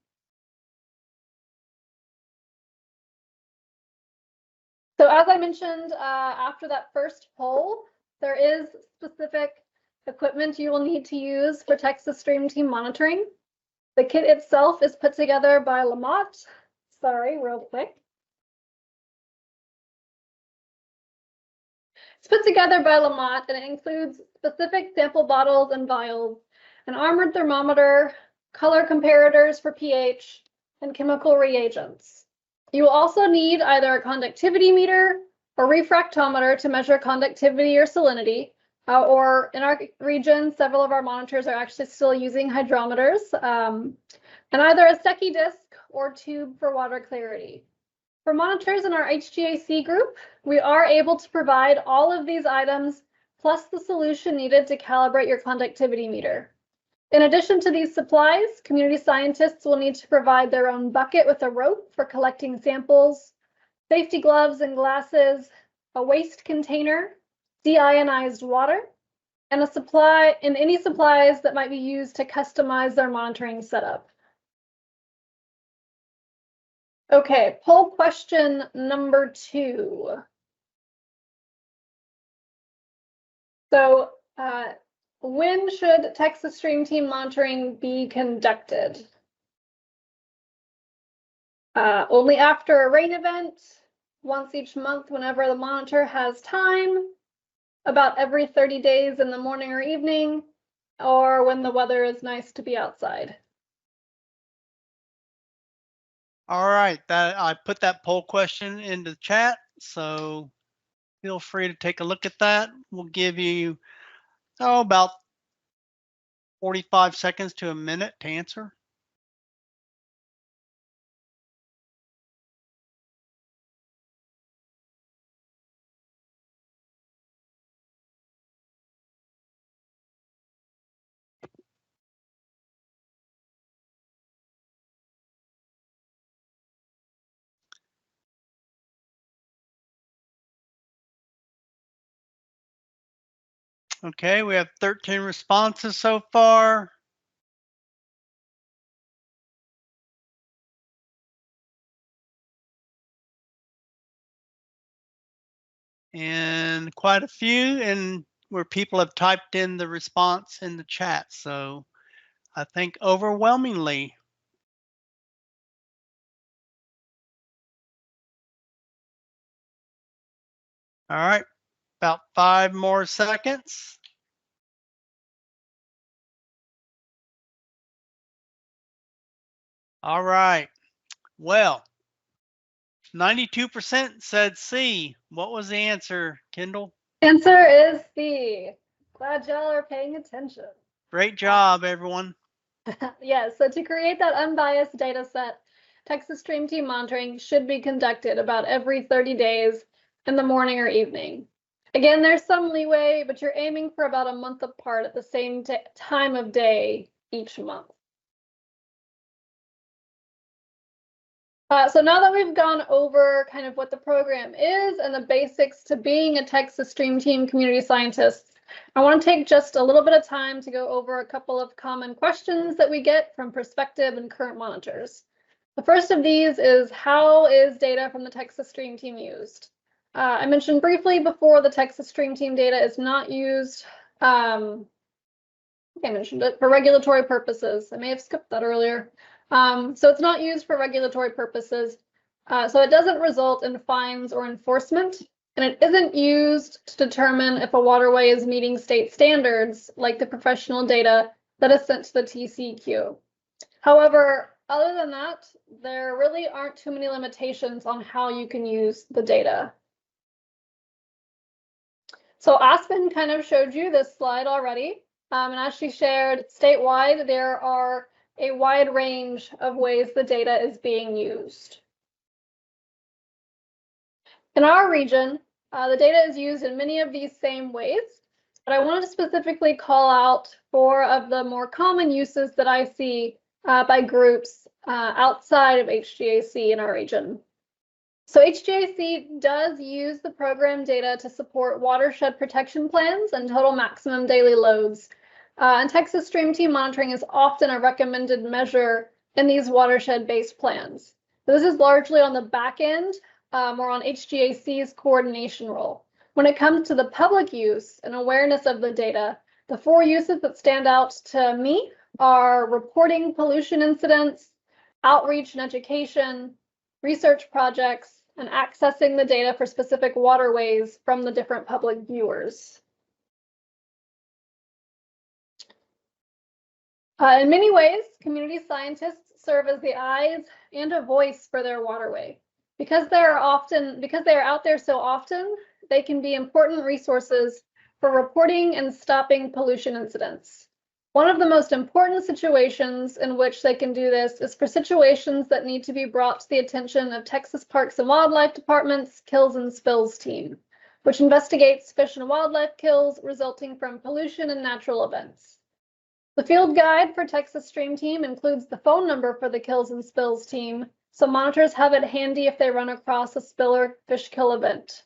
So as I mentioned, after that first poll, there is specific equipment you will need to use for Texas Stream Team monitoring. The kit itself is put together by Lamont. Sorry, real quick. It's put together by Lamont and it includes specific sample bottles and vials, an armored thermometer, color comparators for pH, and chemical reagents. You will also need either a conductivity meter or refractometer to measure conductivity or salinity, or in our region, several of our monitors are actually still using hydrometers, and either a Secchi disc or tube for water clarity. For monitors in our H-GAC group, we are able to provide all of these items plus the solution needed to calibrate your conductivity meter. In addition to these supplies, community scientists will need to provide their own bucket with a rope for collecting samples, safety gloves and glasses, a waste container, deionized water, and any supplies that might be used to customize their monitoring setup. Okay, poll question number 2. So when should Texas Stream Team monitoring be conducted? Only after a rain event, once each month whenever the monitor has time, about every 30 days in the morning or evening, or when the weather is nice to be outside. All right, I put that poll question into the chat, so feel free to take a look at that. We'll give you about 45 seconds to a minute to answer. Okay, we have 13 responses so far. And quite a few, and where people have typed in the response in the chat. So I think overwhelmingly. All right, about 5 more seconds. All right, well, 92% said C. What was the answer, Kendall? Answer is C. Glad y'all are paying attention. Great job, everyone. Yes, so to create that unbiased data set, Texas Stream Team monitoring should be conducted about every 30 days in the morning or evening. Again, there's some leeway, but you're aiming for about a month apart at the same time of day each month. So now that we've gone over kind of what the program is and the basics to being a Texas Stream Team community scientist, I want to take just a little bit of time to go over a couple of common questions that we get from prospective and current monitors. The first of these is, how is data from the Texas Stream Team used? I mentioned briefly before, the Texas Stream Team data is not used, I think I mentioned it, for regulatory purposes. I may have skipped that earlier. So it's not used for regulatory purposes. So it doesn't result in fines or enforcement, and it isn't used to determine if a waterway is meeting state standards like the professional data that is sent to the TCEQ. However, other than that, there really aren't too many limitations on how you can use the data. So Aspen kind of showed you this slide already, and as she shared, statewide, there are a wide range of ways the data is being used. In our region, the data is used in many of these same ways, but I wanted to specifically call out 4 of the more common uses that I see by groups outside of H-GAC in our region. So H-GAC does use the program data to support watershed protection plans and total maximum daily loads. And Texas Stream Team monitoring is often a recommended measure in these watershed-based plans. So this is largely on the back end, or on H-GAC's coordination role. When it comes to the public use and awareness of the data, the 4 uses that stand out to me are reporting pollution incidents, outreach and education, research projects, and accessing the data for specific waterways from the different public viewers. In many ways, community scientists serve as the eyes and a voice for their waterway. Because they are out there so often, they can be important resources for reporting and stopping pollution incidents. One of the most important situations in which they can do this is for situations that need to be brought to the attention of Texas Parks and Wildlife Department's Kills and Spills team, which investigates fish and wildlife kills resulting from pollution and natural events. The field guide for Texas Stream Team includes the phone number for the Kills and Spills team, so monitors have it handy if they run across a spill or fish kill event.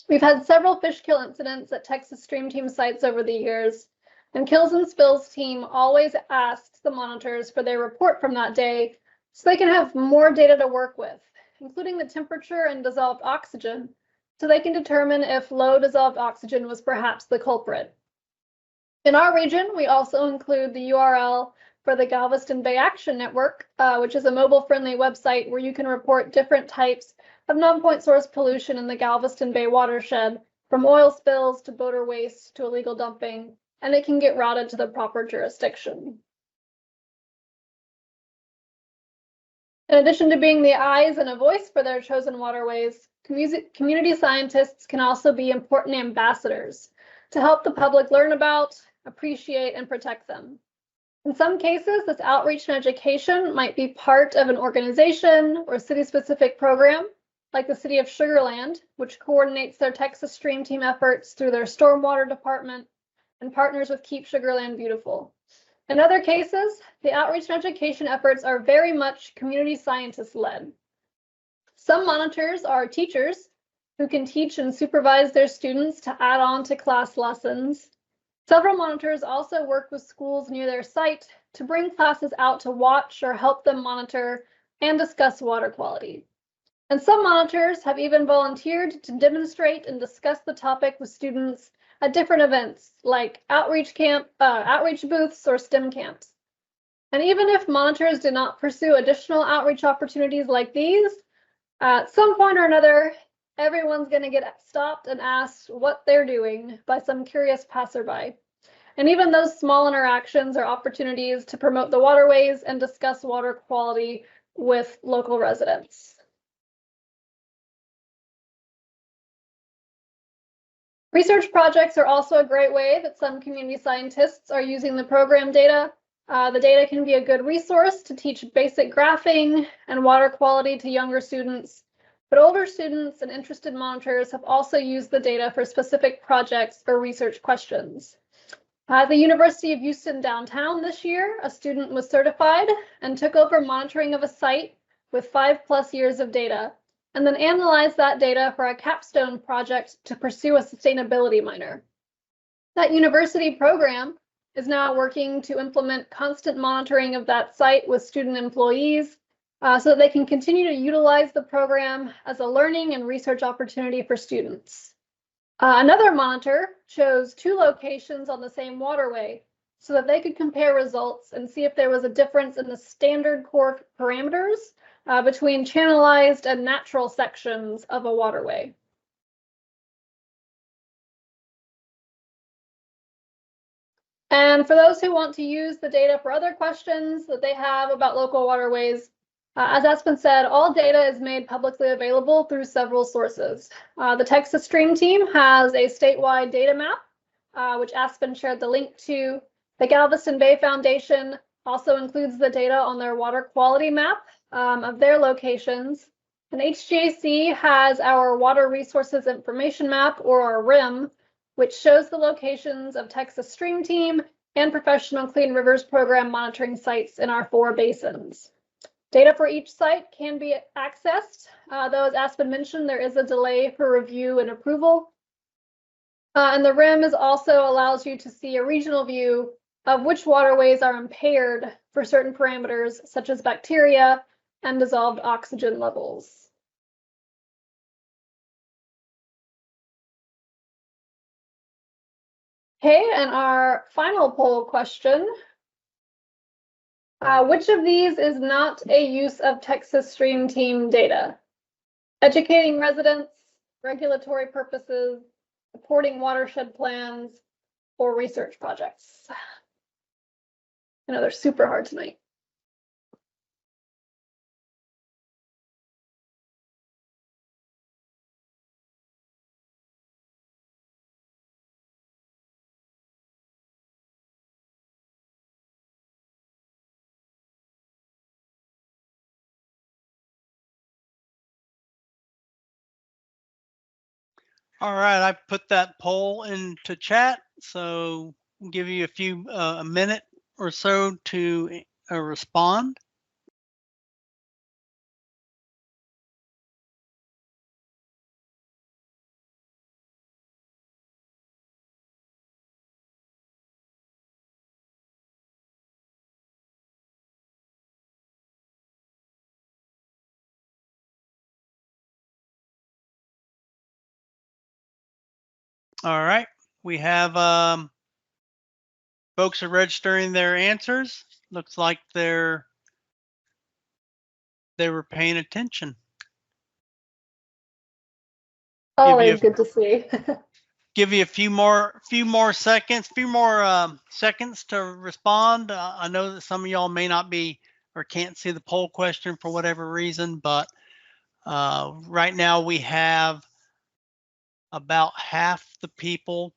We've had several fish kill incidents at Texas Stream Team sites over the years, and Kills and Spills team always asks the monitors for their report from that day so they can have more data to work with, including the temperature and dissolved oxygen, so they can determine if low dissolved oxygen was perhaps the culprit. In our region, we also include the URL for the Galveston Bay Action Network, which is a mobile-friendly website where you can report different types of non-point source pollution in the Galveston Bay watershed, from oil spills to boater waste to illegal dumping, and it can get routed to the proper jurisdiction. In addition to being the eyes and a voice for their chosen waterways, community scientists can also be important ambassadors to help the public learn about, appreciate, and protect them. In some cases, this outreach and education might be part of an organization or city-specific program, like the City of Sugar Land, which coordinates their Texas Stream Team efforts through their stormwater department and partners with Keep Sugar Land Beautiful. In other cases, the outreach and education efforts are very much community scientist-led. Some monitors are teachers who can teach and supervise their students to add on to class lessons, Several monitors also work with schools near their site to bring classes out to watch or help them monitor and discuss water quality. And some monitors have even volunteered to demonstrate and discuss the topic with students at different events like outreach booths or STEM camps. And even if monitors do not pursue additional outreach opportunities like these, at some point or another, everyone's going to get stopped and asked what they're doing by some curious passerby. And even those small interactions are opportunities to promote the waterways and discuss water quality with local residents. Research projects are also a great way that some community scientists are using the program data. The data can be a good resource to teach basic graphing and water quality to younger students, but older students and interested monitors have also used the data for specific projects or research questions. At the University of Houston downtown this year, a student was certified and took over monitoring of a site with 5+ years of data, and then analyzed that data for a capstone project to pursue a sustainability minor. That university program is now working to implement constant monitoring of that site with student employees so that they can continue to utilize the program as a learning and research opportunity for students. Another monitor chose 2 locations on the same waterway so that they could compare results and see if there was a difference in the standard core parameters between channelized and natural sections of a waterway. And for those who want to use the data for other questions that they have about local waterways, as Aspen said, all data is made publicly available through several sources. The Texas Stream team has a statewide data map, which Aspen shared the link to. The Galveston Bay Foundation also includes the data on their water quality map of their locations. And H-GAC has our Water Resources Information Map, or our RIM, which shows the locations of Texas Stream Team and Professional Clean Rivers Program monitoring sites in our 4 basins. Data for each site can be accessed, though as Aspen mentioned, there is a delay for review and approval. And the RIM also allows you to see a regional view of which waterways are impaired for certain parameters, such as bacteria and dissolved oxygen levels. Okay, and our final poll question. Which of these is not a use of Texas Stream Team data? Educating residents, regulatory purposes, supporting watershed plans, or research projects? I know they're super hard tonight. All right, I put that poll into chat, so I'll give you a minute or so to respond. All right, we have folks are registering their answers. Looks like they were paying attention. Always good to see. Give you a few more seconds to respond. I know that some of y'all may not be or can't see the poll question for whatever reason, but right now we have about half the people.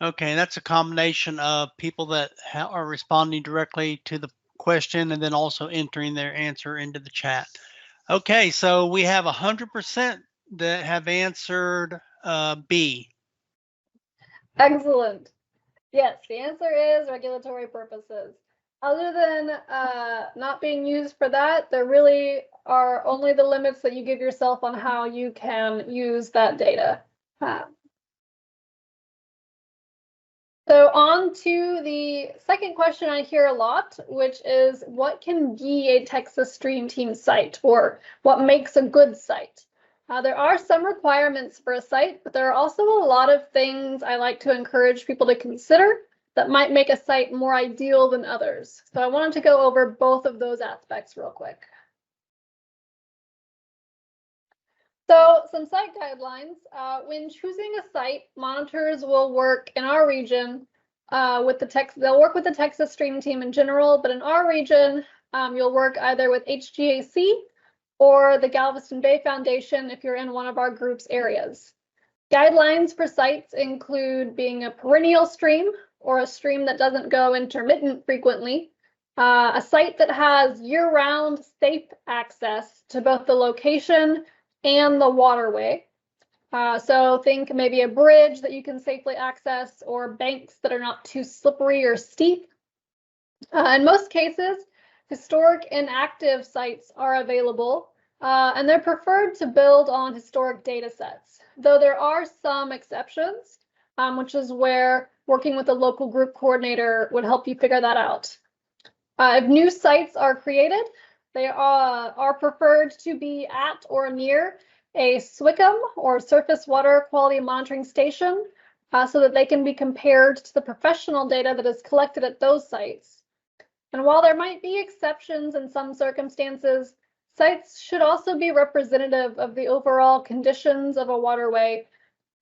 Okay, that's a combination of people that are responding directly to the question and then also entering their answer into the chat. Okay, so we have 100% that have answered B. Excellent. Yes, the answer is regulatory purposes. Other than not being used for that, there really are only the limits that you give yourself on how you can use that data. So on to the second question I hear a lot, which is what can be a Texas Stream Team site, or what makes a good site? There are some requirements for a site, but there are also a lot of things I like to encourage people to consider that might make a site more ideal than others. So I wanted to go over both of those aspects real quick. So some site guidelines. When choosing a site, monitors will work in our region with they'll work with the Texas Stream Team in general, but in our region, you'll work either with H-GAC or the Galveston Bay Foundation if you're in one of our group's areas. Guidelines for sites include being a perennial stream or a stream that doesn't go intermittent frequently, a site that has year-round safe access to both the location and the waterway. So think maybe a bridge that you can safely access or banks that are not too slippery or steep. In most cases, historic and active sites are available, and they're preferred to build on historic data sets, though there are some exceptions, which is where working with a local group coordinator would help you figure that out. If new sites are created, they are preferred to be at or near a SWCM or surface water quality monitoring station so that they can be compared to the professional data that is collected at those sites. And while there might be exceptions in some circumstances, sites should also be representative of the overall conditions of a waterway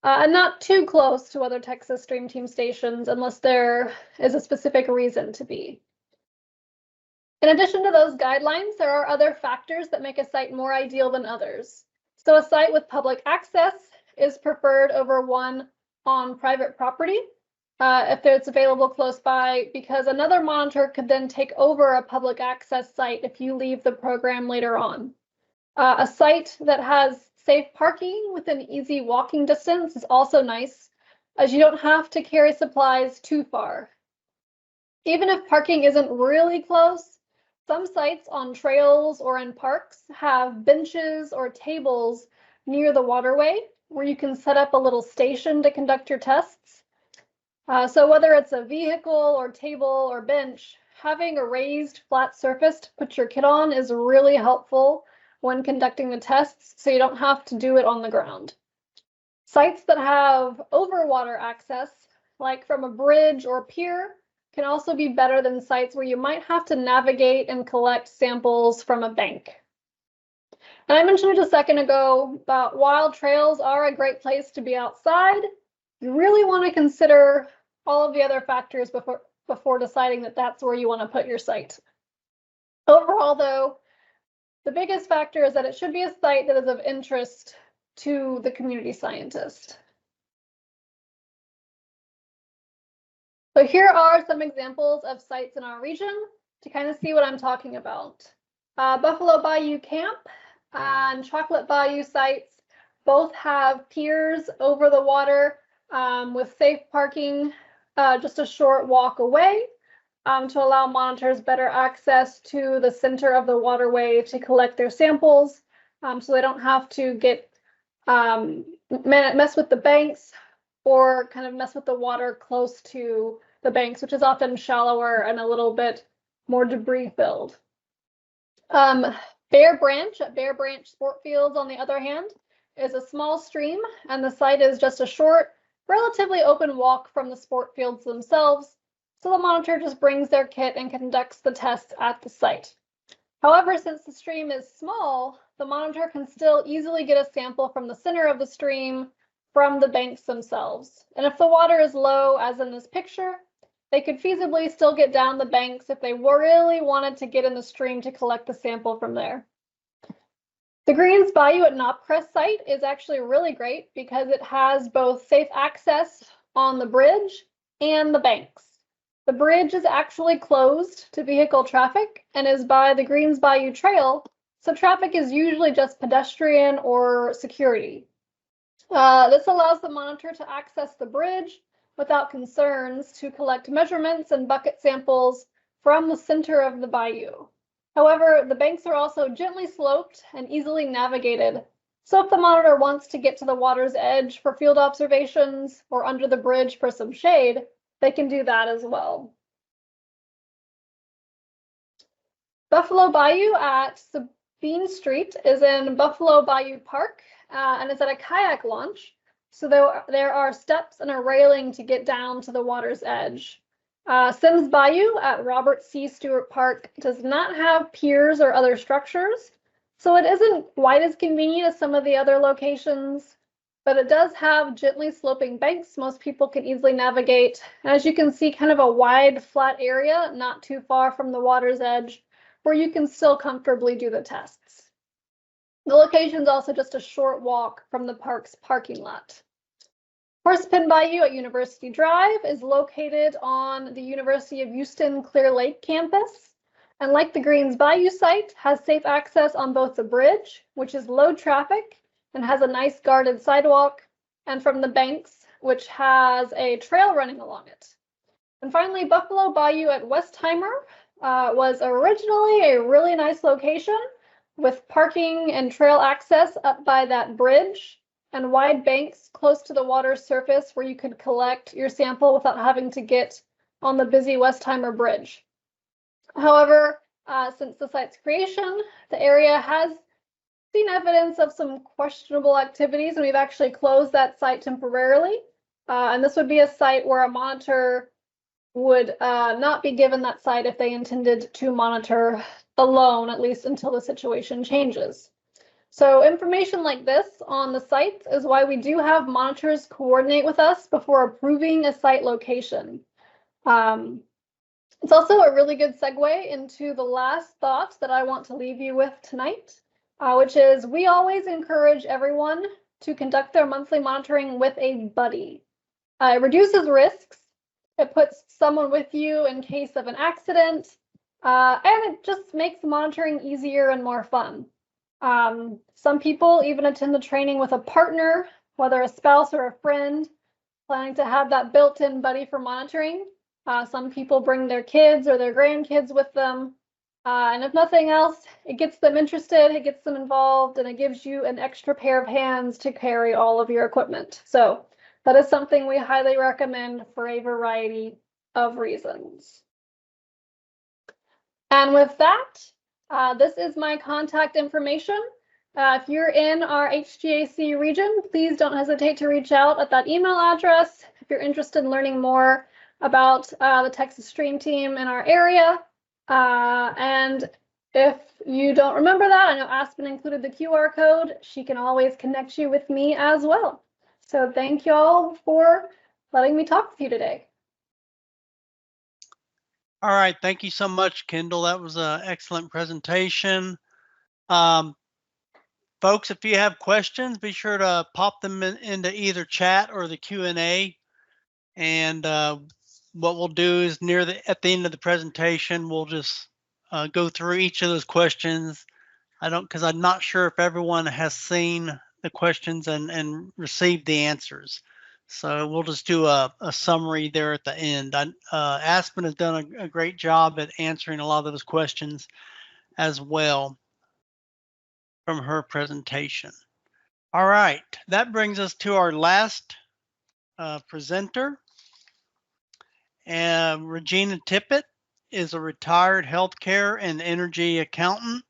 and not too close to other Texas Stream Team stations unless there is a specific reason to be. In addition to those guidelines, there are other factors that make a site more ideal than others. So a site with public access is preferred over one on private property if it's available close by, because another monitor could then take over a public access site if you leave the program later on. A site that has safe parking within easy walking distance is also nice, as you don't have to carry supplies too far. Even if parking isn't really close, some sites on trails or in parks have benches or tables near the waterway where you can set up a little station to conduct your tests. So whether it's a vehicle or table or bench, having a raised flat surface to put your kit on is really helpful when conducting the tests, so you don't have to do it on the ground. Sites that have overwater access, like from a bridge or pier, can also be better than sites where you might have to navigate and collect samples from a bank. And I mentioned it a second ago, but while trails are a great place to be outside, you really want to consider all of the other factors before deciding that that's where you want to put your site. Overall, though, the biggest factor is that it should be a site that is of interest to the community scientist. So here are some examples of sites in our region to kind of see what I'm talking about. Buffalo Bayou Camp and Chocolate Bayou sites both have piers over the water with safe parking just a short walk away to allow monitors better access to the center of the waterway to collect their samples so they don't have to get mess with the banks or kind of mess with the water close to the banks, which is often shallower and a little bit more debris filled. Bear Branch at Bear Branch Sport Fields, on the other hand, is a small stream, and the site is just a short, relatively open walk from the sport fields themselves, so the monitor just brings their kit and conducts the test at the site. However, since the stream is small, the monitor can still easily get a sample from the center of the stream from the banks themselves. And if the water is low, as in this picture, they could feasibly still get down the banks if they really wanted to get in the stream to collect the sample from there. The Greens Bayou at Knobcrest site is actually really great because it has both safe access on the bridge and the banks. The bridge is actually closed to vehicle traffic and is by the Greens Bayou Trail, so traffic is usually just pedestrian or security. This allows the monitor to access the bridge without concerns to collect measurements and bucket samples from the center of the bayou. However, the banks are also gently sloped and easily navigated. So if the monitor wants to get to the water's edge for field observations or under the bridge for some shade, they can do that as well. Buffalo Bayou at Sabine Street is in Buffalo Bayou Park and is at a kayak launch. So there are steps and a railing to get down to the water's edge. Sims Bayou at Robert C. Stewart Park does not have piers or other structures, so it isn't quite as convenient as some of the other locations, but it does have gently sloping banks most people can easily navigate. And as you can see, kind of a wide, flat area, not too far from the water's edge, where you can still comfortably do the tests. The location is also just a short walk from the park's parking lot. Horsepin Bayou at University Drive is located on the University of Houston Clear Lake campus. And like the Greens Bayou site, has safe access on both the bridge, which is low traffic and has a nice guarded sidewalk, and from the banks, which has a trail running along it. And finally, Buffalo Bayou at Westheimer was originally a really nice location with parking and trail access up by that bridge and wide banks close to the water's surface where you could collect your sample without having to get on the busy Westheimer Bridge. However, since the site's creation, the area has seen evidence of some questionable activities, and we've actually closed that site temporarily. And this would be a site where a monitor would not be given that site if they intended to monitor alone, at least until the situation changes. So information like this on the sites is why we do have monitors coordinate with us before approving a site location. It's also a really good segue into the last thought that I want to leave you with tonight, which is we always encourage everyone to conduct their monthly monitoring with a buddy. It reduces risks. It puts someone with you in case of an accident, and it just makes monitoring easier and more fun. Some people even attend the training with a partner, whether a spouse or a friend, planning to have that built-in buddy for monitoring. Some people bring their kids or their grandkids with them. And if nothing else, it gets them interested, it gets them involved, and it gives you an extra pair of hands to carry all of your equipment. So that is something we highly recommend for a variety of reasons. And with that, this is my contact information. If you're in our H-GAC region, please don't hesitate to reach out at that email address if you're interested in learning more about the Texas Stream Team in our area. And if you don't remember that, I know Aspen included the QR code. She can always connect you with me as well. So thank you all for letting me talk with you today. All right, thank you so much, Kendall. That was an excellent presentation. Folks, if you have questions, be sure to pop them into either chat or the Q&A. And what we'll do is at the end of the presentation, we'll just go through each of those questions. Because I'm not sure if everyone has seen the questions and received the answers. So we'll just do a summary there at the end. Aspen has done a great job at answering a lot of those questions as well from her presentation. All right, that brings us to our last presenter. Regina Tippett is a retired healthcare and energy accountant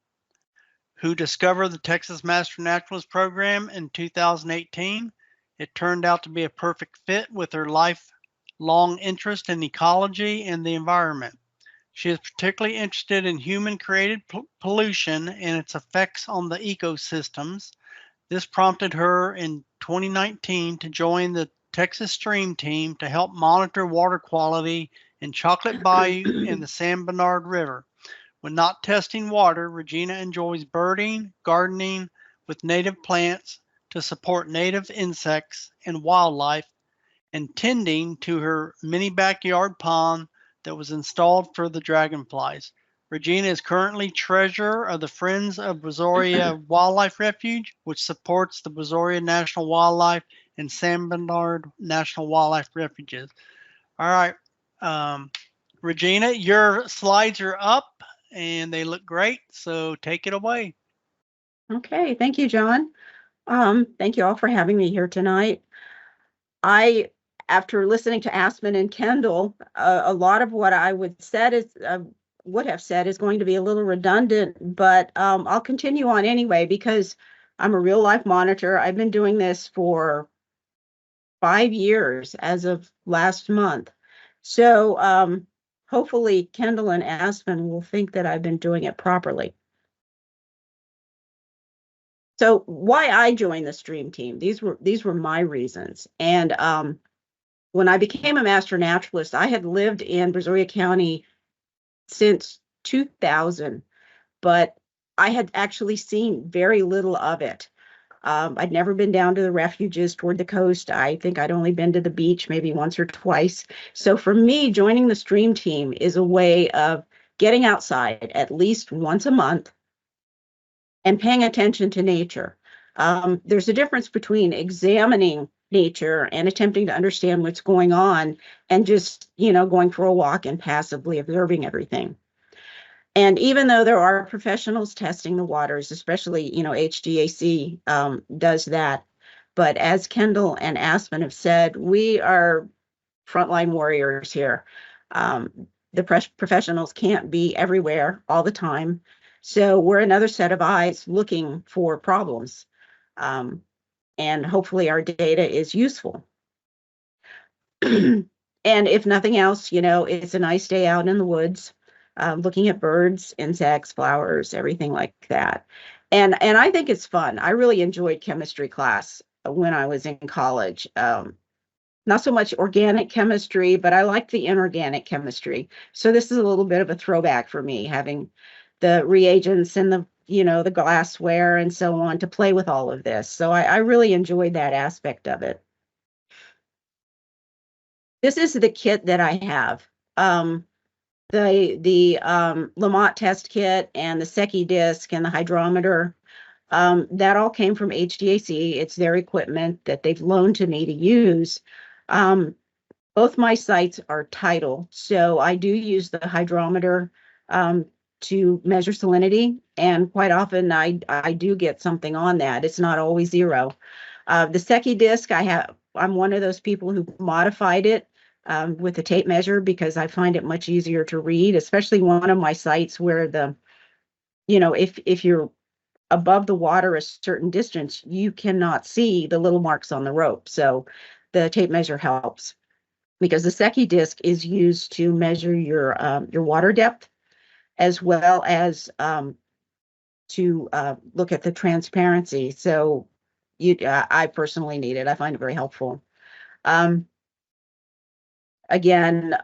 who discovered the Texas Master Naturalist program in 2018. It turned out to be a perfect fit with her lifelong interest in ecology and the environment. She is particularly interested in human-created pollution and its effects on the ecosystems. This prompted her in 2019 to join the Texas Stream Team to help monitor water quality in Chocolate Bayou and the San Bernard River. When not testing water, Regina enjoys birding, gardening with native plants to support native insects and wildlife, and tending to her mini backyard pond that was installed for the dragonflies. Regina is currently treasurer of the Friends of Brazoria Wildlife Refuge, which supports the Brazoria National Wildlife and San Bernard National Wildlife Refuges. All right, Regina, your slides are up and they look great, so take it away. Okay, thank you, John. Thank you all for having me here tonight. After listening to Aspen and Kendall, a lot of what I would have said is going to be a little redundant, but I'll continue on anyway because I'm a real life monitor. I've been doing this for 5 years as of last month. So hopefully Kendall and Aspen will think that I've been doing it properly. So why I joined the stream team, these were my reasons. And when I became a master naturalist, I had lived in Brazoria County since 2000, but I had actually seen very little of it. I'd never been down to the refuges toward the coast. I think I'd only been to the beach maybe once or twice. So for me, joining the stream team is a way of getting outside at least once a month and paying attention to nature. There's a difference between examining nature and attempting to understand what's going on and just, going for a walk and passively observing everything. And even though there are professionals testing the waters, especially, H-GAC does that. But as Kendall and Aspen have said, we are frontline warriors here. The professionals can't be everywhere all the time. So we're another set of eyes looking for problems. And hopefully our data is useful. And if nothing else, it's a nice day out in the woods, looking at birds, insects, flowers, everything like that. And I think it's fun. I really enjoyed chemistry class when I was in college. Not so much organic chemistry, but I liked the inorganic chemistry. So this is a little bit of a throwback for me, having the reagents and the glassware and so on to play with all of this. So I really enjoyed that aspect of it. This is the kit that I have. The Lamont test kit and the Secchi disc and the hydrometer, that all came from H-GAC. It's their equipment that they've loaned to me to use. Both my sites are tidal, so I do use the hydrometer to measure salinity, and quite often I do get something on that. It's not always zero. The Secchi disc, I'm one of those people who modified it with the tape measure because I find it much easier to read, especially one of my sites where if you're above the water a certain distance, you cannot see the little marks on the rope. So the tape measure helps because the Secchi disc is used to measure your water depth as well as to look at the transparency. So I personally need it. I find it very helpful. Again,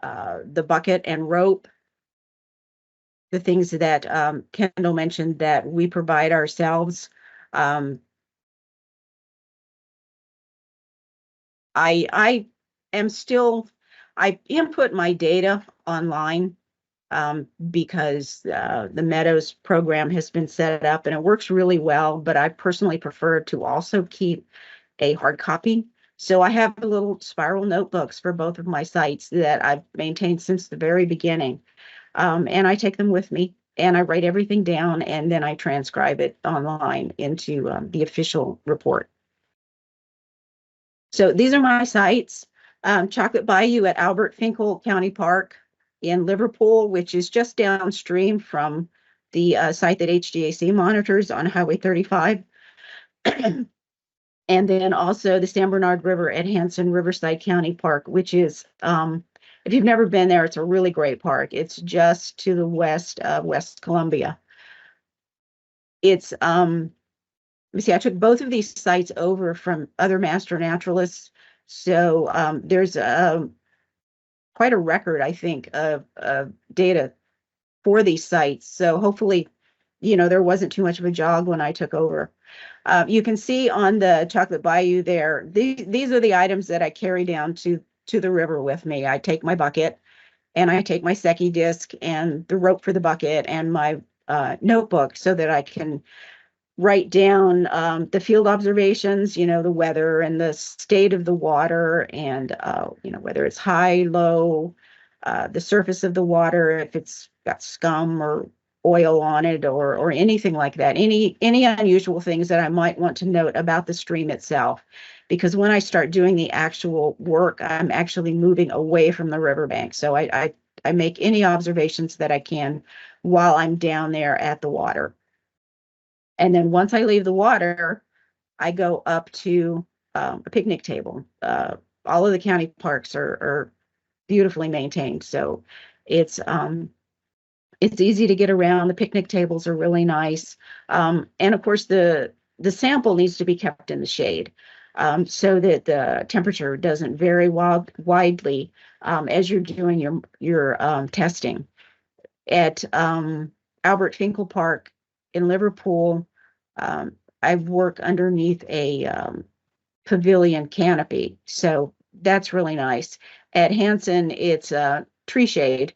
the bucket and rope, the things that Kendall mentioned that we provide ourselves. I input my data online because the Meadows program has been set up and it works really well, but I personally prefer to also keep a hard copy. So I have little spiral notebooks for both of my sites that I've maintained since the very beginning. And I take them with me and I write everything down and then I transcribe it online into the official report. So these are my sites. Chocolate Bayou at Albert Finkel County Park in Liverpool, which is just downstream from the site that H-GAC monitors on Highway 35. And then also the San Bernard River at Hanson Riverside County Park, which is, if you've never been there, it's a really great park. It's just to the west of West Columbia. It's, let me see, I took both of these sites over from other master naturalists. So there's quite a record, I think, of data for these sites. So hopefully, there wasn't too much of a jog when I took over. You can see on the Chocolate Bayou there, these are the items that I carry down to the river with me. I take my bucket and I take my Secchi disc and the rope for the bucket and my notebook so that I can write down the field observations, the weather and the state of the water and, whether it's high, low, the surface of the water, if it's got scum or oil on it or anything like that, any unusual things that I might want to note about the stream itself. Because when I start doing the actual work, I'm actually moving away from the riverbank. So I make any observations that I can while I'm down there at the water. And then once I leave the water, I go up to a picnic table. All of the county parks are beautifully maintained, so it's easy to get around. The picnic tables are really nice, and of course the sample needs to be kept in the shade, so that the temperature doesn't vary widely as you're doing your testing. At Albert Finkel Park in Liverpool, I work underneath a pavilion canopy, so that's really nice. At Hanson, it's tree shade,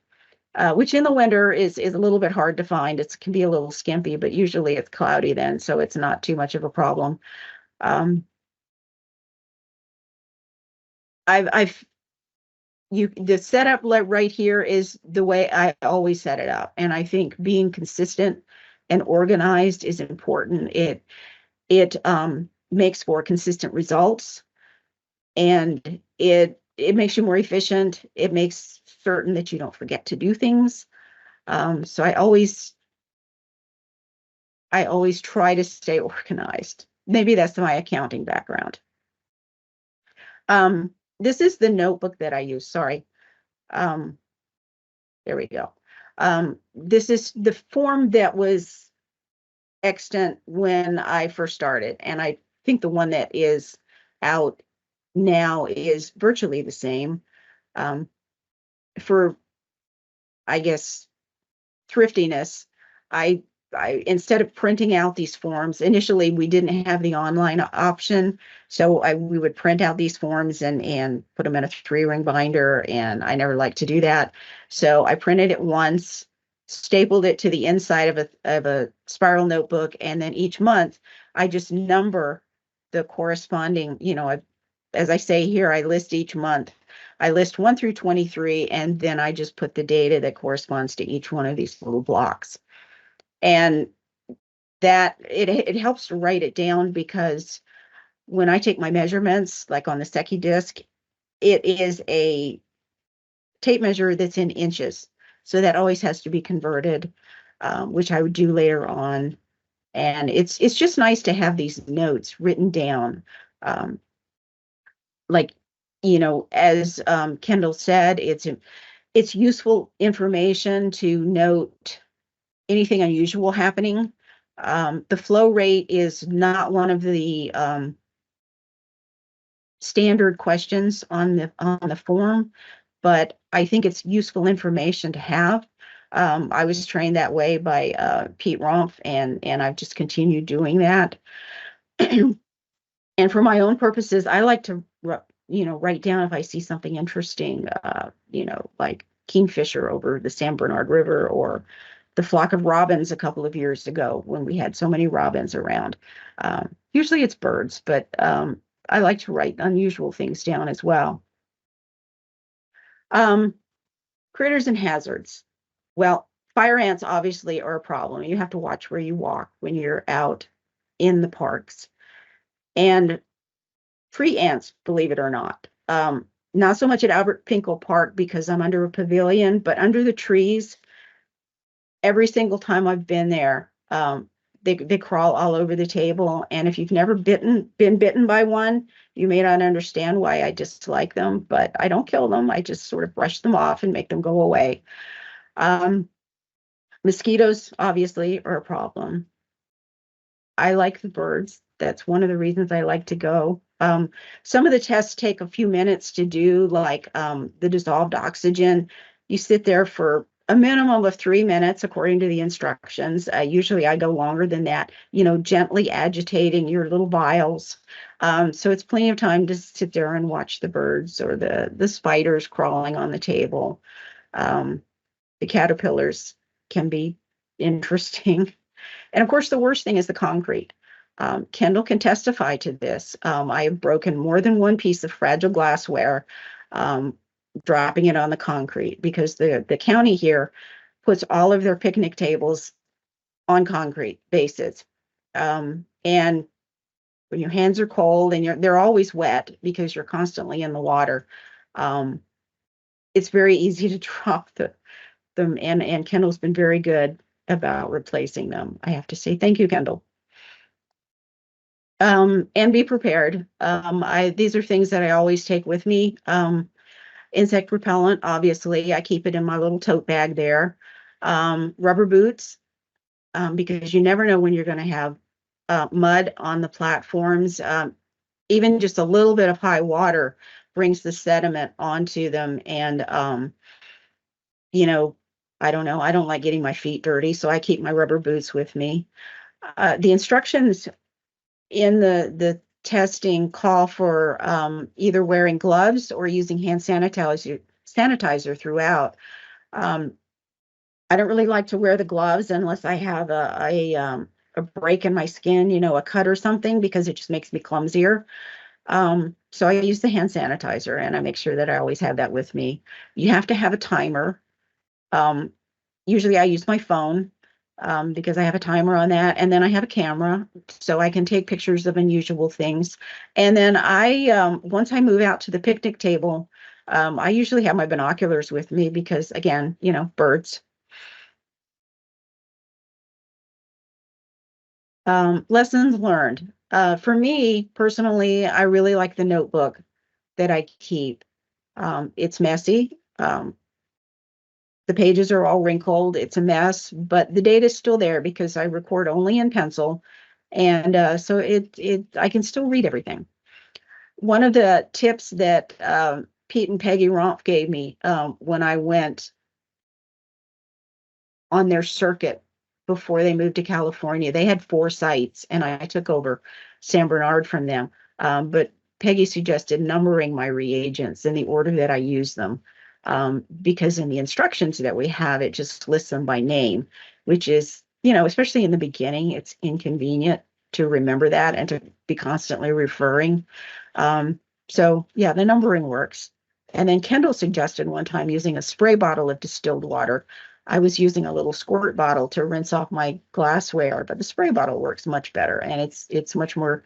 which in the winter is a little bit hard to find. It can be a little skimpy, but usually it's cloudy then, so it's not too much of a problem. The setup right here is the way I always set it up, and I think being consistent and organized is important. It makes for consistent results, and it makes you more efficient. It makes certain that you don't forget to do things. So I always try to stay organized. Maybe that's my accounting background. This is the notebook that I use. Sorry. There we go. This is the form that was extant when I first started, and I think the one that is out now is virtually the same. For, I guess, thriftiness, I instead of printing out these forms, initially we didn't have the online option, so we would print out these forms and put them in a 3-ring binder, and I never liked to do that. So I printed it once, stapled it to the inside of a spiral notebook, and then each month I just number the corresponding, as I say here, I list each month. I list 1 through 23, and then I just put the data that corresponds to each one of these little blocks. And that it helps to write it down, because when I take my measurements, like on the Secchi disc, it is a tape measure that's in inches. So that always has to be converted, which I would do later on. And it's just nice to have these notes written down. Like, as Kendall said, it's useful information to note anything unusual happening. The flow rate is not one of the standard questions on the form, but I think it's useful information to have. I was trained that way by Pete Rompf, and I've just continued doing that. And for my own purposes, I like to write down if I see something interesting, like kingfisher over the San Bernard River, or the flock of robins a couple of years ago when we had so many robins around. Usually it's birds, but I like to write unusual things down as well. Critters and hazards. Well, fire ants obviously are a problem. You have to watch where you walk when you're out in the parks. And tree ants, believe it or not. Not so much at Albert Finkel Park because I'm under a pavilion, but under the trees, every single time I've been there, they crawl all over the table. And if you've never been bitten by one, you may not understand why I dislike them, but I don't kill them. I just sort of brush them off and make them go away. Mosquitoes obviously are a problem. I like the birds. That's one of the reasons I like to go. Some of the tests take a few minutes to do, like the dissolved oxygen. You sit there for a minimum of 3 minutes, according to the instructions. Usually I go longer than that, gently agitating your little vials. So it's plenty of time to sit there and watch the birds or the spiders crawling on the table. The caterpillars can be interesting. And of course, the worst thing is the concrete. Kendall can testify to this. I have broken more than one piece of fragile glassware dropping it on the concrete, because the county here puts all of their picnic tables on concrete bases. And when your hands are cold and they're always wet because you're constantly in the water, it's very easy to drop them. And Kendall's been very good about replacing them. I have to say thank you, Kendall. And be prepared. These are things that I always take with me. Insect repellent, obviously, I keep it in my little tote bag there. Rubber boots, because you never know when you're going to have mud on the platforms. Even just a little bit of high water brings the sediment onto them. And, I don't know, I don't like getting my feet dirty, so I keep my rubber boots with me. The instructions in the testing call for either wearing gloves or using hand sanitizer throughout. I don't really like to wear the gloves unless I have a break in my skin, a cut or something, because it just makes me clumsier. So I use the hand sanitizer, and I make sure that I always have that with me. You have to have a timer. Usually I use my phone because I have a timer on that, and then I have a camera so I can take pictures of unusual things. And then once I move out to the picnic table, I usually have my binoculars with me because, again, birds. Lessons learned. For me personally, I really like the notebook that I keep. It's messy. The pages are all wrinkled. It's a mess, but the data is still there because I record only in pencil. And so I can still read everything. One of the tips that Pete and Peggy Rompf gave me when I went on their circuit before they moved to California, they had 4 sites, and I took over San Bernard from them. But Peggy suggested numbering my reagents in the order that I use them, because in the instructions that we have, it just lists them by name, which is, especially in the beginning, it's inconvenient to remember that and to be constantly referring. So yeah, the numbering works. And then Kendall suggested one time using a spray bottle of distilled water. I was using a little squirt bottle to rinse off my glassware, but the spray bottle works much better, and it's much more,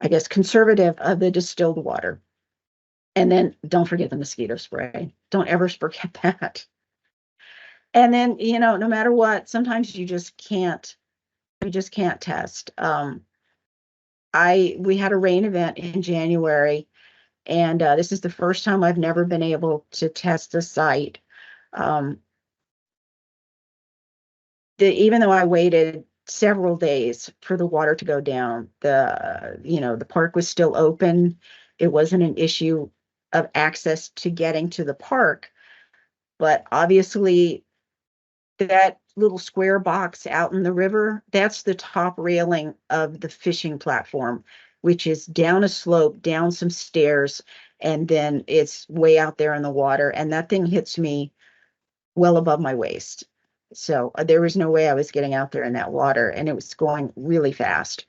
I guess, conservative of the distilled water. And then don't forget the mosquito spray. Don't ever forget that. And then, no matter what, sometimes you just can't test. We had a rain event in January, and this is the first time I've never been able to test a site. Even though I waited several days for the water to go down, the park was still open. It wasn't an issue of access to getting to the park, but obviously that little square box out in the river, that's the top railing of the fishing platform, which is down a slope, down some stairs, and then it's way out there in the water, and that thing hits me well above my waist. So there was no way I was getting out there in that water, and it was going really fast.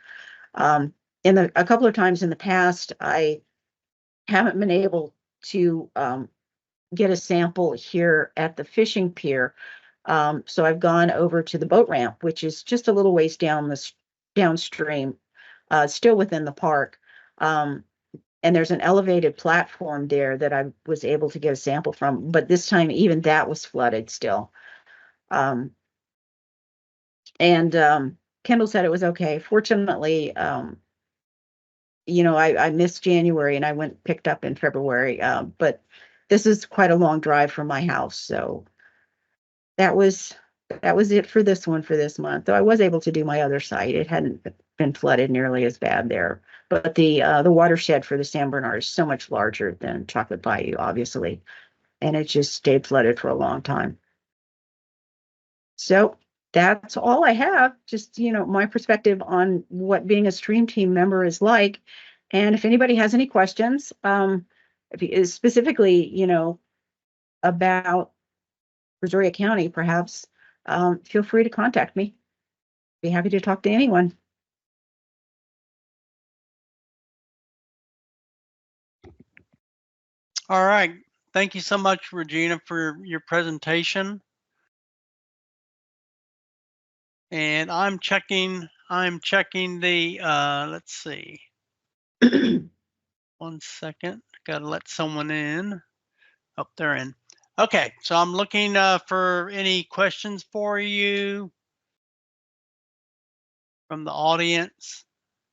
A couple of times in the past, I haven't been able to get a sample here at the fishing pier. So I've gone over to the boat ramp, which is just a little ways downstream, still within the park. And there's an elevated platform there that I was able to get a sample from, but this time even that was flooded still. Kendall said it was okay. Fortunately, I missed January and I picked up in February, but this is quite a long drive from my house. So that was it for this month. Though I was able to do my other site. It hadn't been flooded nearly as bad there. But the watershed for the San Bernard is so much larger than Chocolate Bayou, obviously. And it just stayed flooded for a long time. So that's all I have. Just, my perspective on what being a stream team member is like. And if anybody has any questions, specifically, about Brazoria County, perhaps, feel free to contact me. Be happy to talk to anyone. All right. thank you so much, Regina, for your presentation. And I'm checking the, let's see. 1 second, gotta let someone in. Oh, they're in. Okay, so I'm looking for any questions for you from the audience.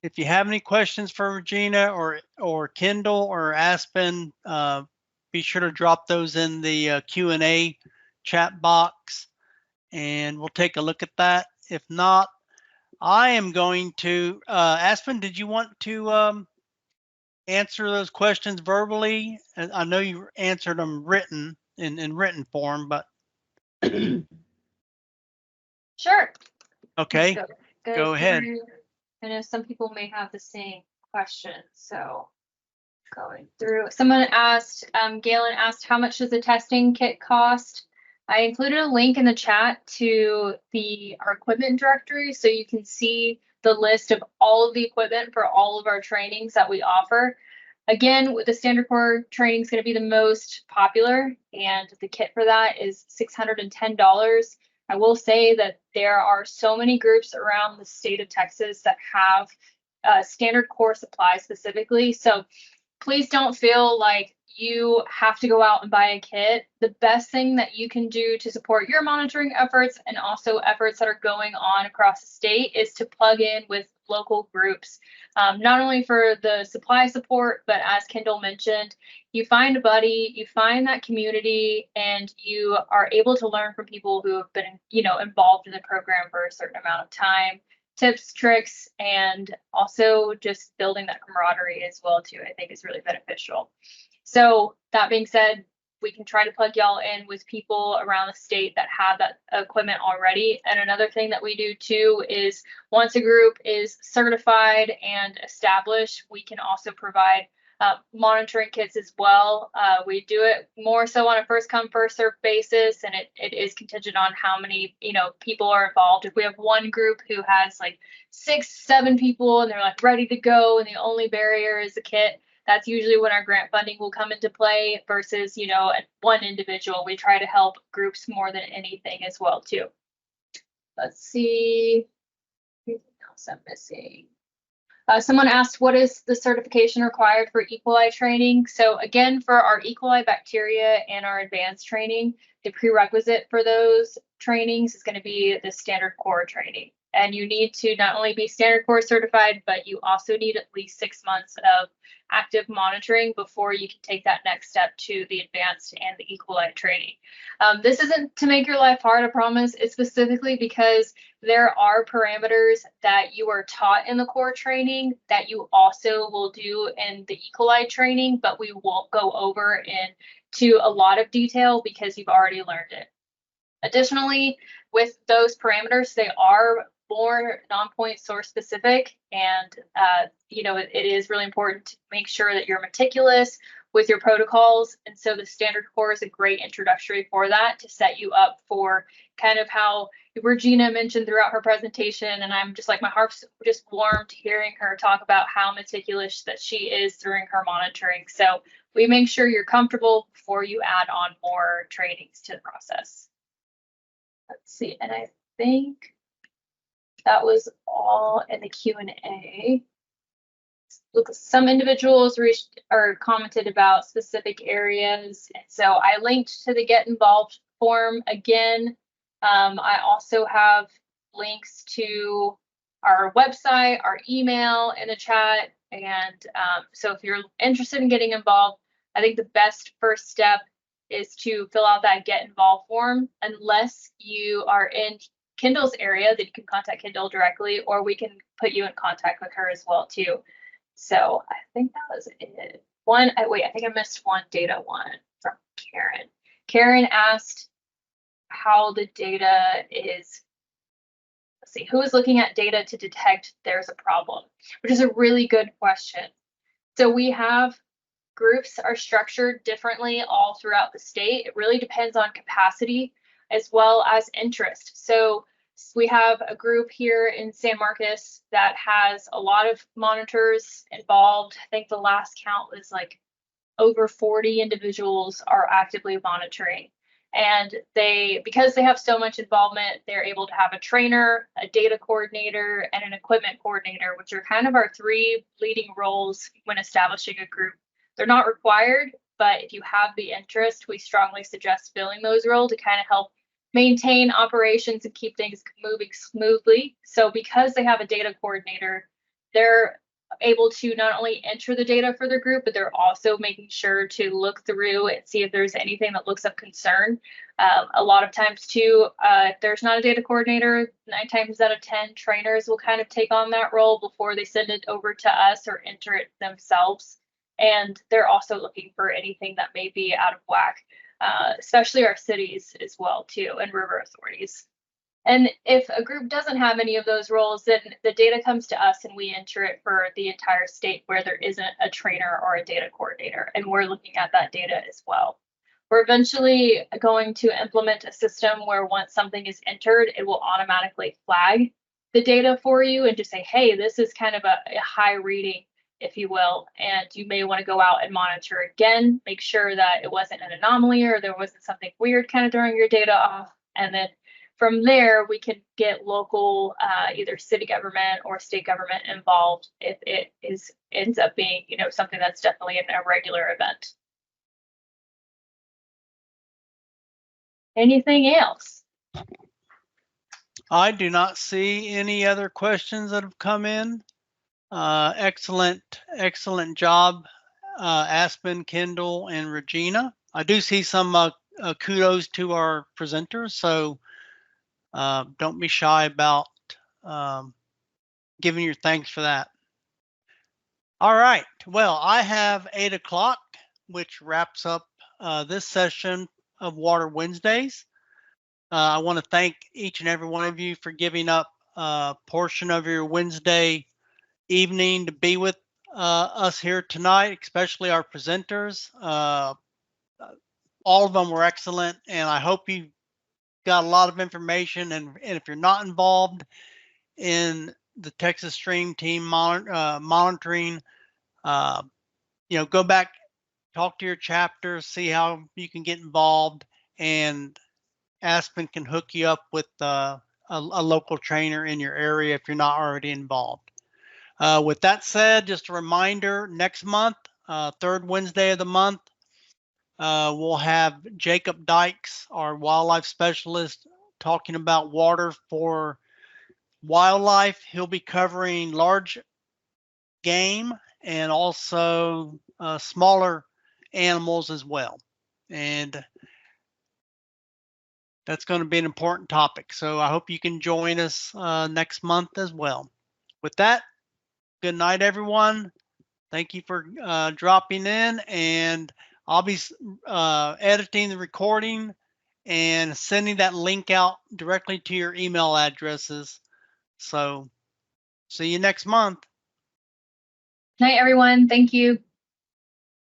If you have any questions for Regina or Kendall or Aspen, be sure to drop those in the Q&A chat box, and we'll take a look at that. If not, I am going to, Aspen, did you want to answer those questions verbally? I know you answered them written in written form, but. Sure. Okay, go ahead. I know some people may have the same question, so going through. Someone asked, Galen asked, how much does the testing kit cost? I included a link in the chat to our equipment directory, so you can see the list of all of the equipment for all of our trainings that we offer. Again, with the standard core training is going to be the most popular, and the kit for that is $610. I will say that there are so many groups around the state of Texas that have standard core supplies specifically. So please don't feel like you have to go out and buy a kit. The best thing that you can do to support your monitoring efforts and also efforts that are going on across the state is to plug in with local groups, not only for the supply support, but as Kendall mentioned, you find a buddy, you find that community, and you are able to learn from people who have been, involved in the program for a certain amount of time. Tips, tricks, and also just building that camaraderie as well too, I think is really beneficial. So that being said, we can try to plug y'all in with people around the state that have that equipment already. And another thing that we do too is once a group is certified and established, we can also provide monitoring kits as well. We do it more so on a first come first serve basis, and it is contingent on how many people are involved. If we have one group who has like 6-7 people and they're like ready to go and the only barrier is the kit, that's usually when our grant funding will come into play versus one individual. We try to help groups more than anything as well too. Let's see, anything else I'm missing. Someone asked, what is the certification required for E. coli training? So again, for our E. coli bacteria and our advanced training, the prerequisite for those trainings is going to be the standard core training. And you need to not only be standard core certified, but you also need at least 6 months of active monitoring before you can take that next step to the advanced and the E. coli training. This isn't to make your life hard, I promise. It's specifically because there are parameters that you are taught in the core training that you also will do in the E. coli training, but we won't go over into a lot of detail because you've already learned it. Additionally, with those parameters, they are more non-point source specific, and it is really important to make sure that you're meticulous with your protocols. And so the standard core is a great introductory for that, to set you up for kind of how Regina mentioned throughout her presentation. And I'm just like, my heart's just warmed hearing her talk about how meticulous that she is during her monitoring. So we make sure you're comfortable before you add on more trainings to the process. Let's see, and I think that was all in the Q&A. Look, some individuals reached or commented about specific areas. And so I linked to the Get Involved form again. I also have links to our website, our email in the chat. And so if you're interested in getting involved, I think the best first step is to fill out that Get Involved form, unless you are in Kendall's area, that you can contact Kendall directly, or we can put you in contact with her as well too. So I think that was it. I think I missed one data one from Karen. Karen asked how the data is, let's see, who is looking at data to detect there's a problem, which is a really good question. So we have groups are structured differently all throughout the state. It really depends on capacity as well as interest. So we have a group here in San Marcos that has a lot of monitors involved. I think the last count was like over 40 individuals are actively monitoring. And because they have so much involvement, they're able to have a trainer, a data coordinator, and an equipment coordinator, which are kind of our 3 leading roles when establishing a group. They're not required, but if you have the interest, we strongly suggest filling those roles to kind of help maintain operations and keep things moving smoothly. So because they have a data coordinator, they're able to not only enter the data for their group, but they're also making sure to look through and see if there's anything that looks of concern. A lot of times too, if there's not a data coordinator, 9 times out of 10, trainers will kind of take on that role before they send it over to us or enter it themselves. And they're also looking for anything that may be out of whack, especially our cities as well too, and river authorities. And if a group doesn't have any of those roles, then the data comes to us and we enter it for the entire state where there isn't a trainer or a data coordinator. And we're looking at that data as well. We're eventually going to implement a system where once something is entered, it will automatically flag the data for you and just say, hey, this is kind of a high reading, if you will, and you may want to go out and monitor again, make sure that it wasn't an anomaly or there wasn't something weird kind of throwing your data off. And then from there, we can get local, either city government or state government involved if it ends up being, something that's definitely an irregular event. Anything else? I do not see any other questions that have come in. Excellent job, Aspen, Kendall, and Regina. I do see some kudos to our presenters, so don't be shy about giving your thanks for that. All right, well, I have 8 o'clock, which wraps up this session of Water Wednesdays. I want to thank each and every one of you for giving up a portion of your Wednesday evening to be with us here tonight, especially our presenters. All of them were excellent, and I hope you got a lot of information. And if you're not involved in the Texas Stream Team monitoring, go back, talk to your chapter, see how you can get involved, and Aspen can hook you up with a local trainer in your area if you're not already involved. With that said, just a reminder, next month, 3rd Wednesday of the month, we'll have Jacob Dykes, our wildlife specialist, talking about water for wildlife. He'll be covering large game and also smaller animals as well. And that's going to be an important topic. So I hope you can join us next month as well. With that, good night, everyone. Thank you for dropping in, and I'll be editing the recording and sending that link out directly to your email addresses. So see you next month. Night, everyone. Thank you.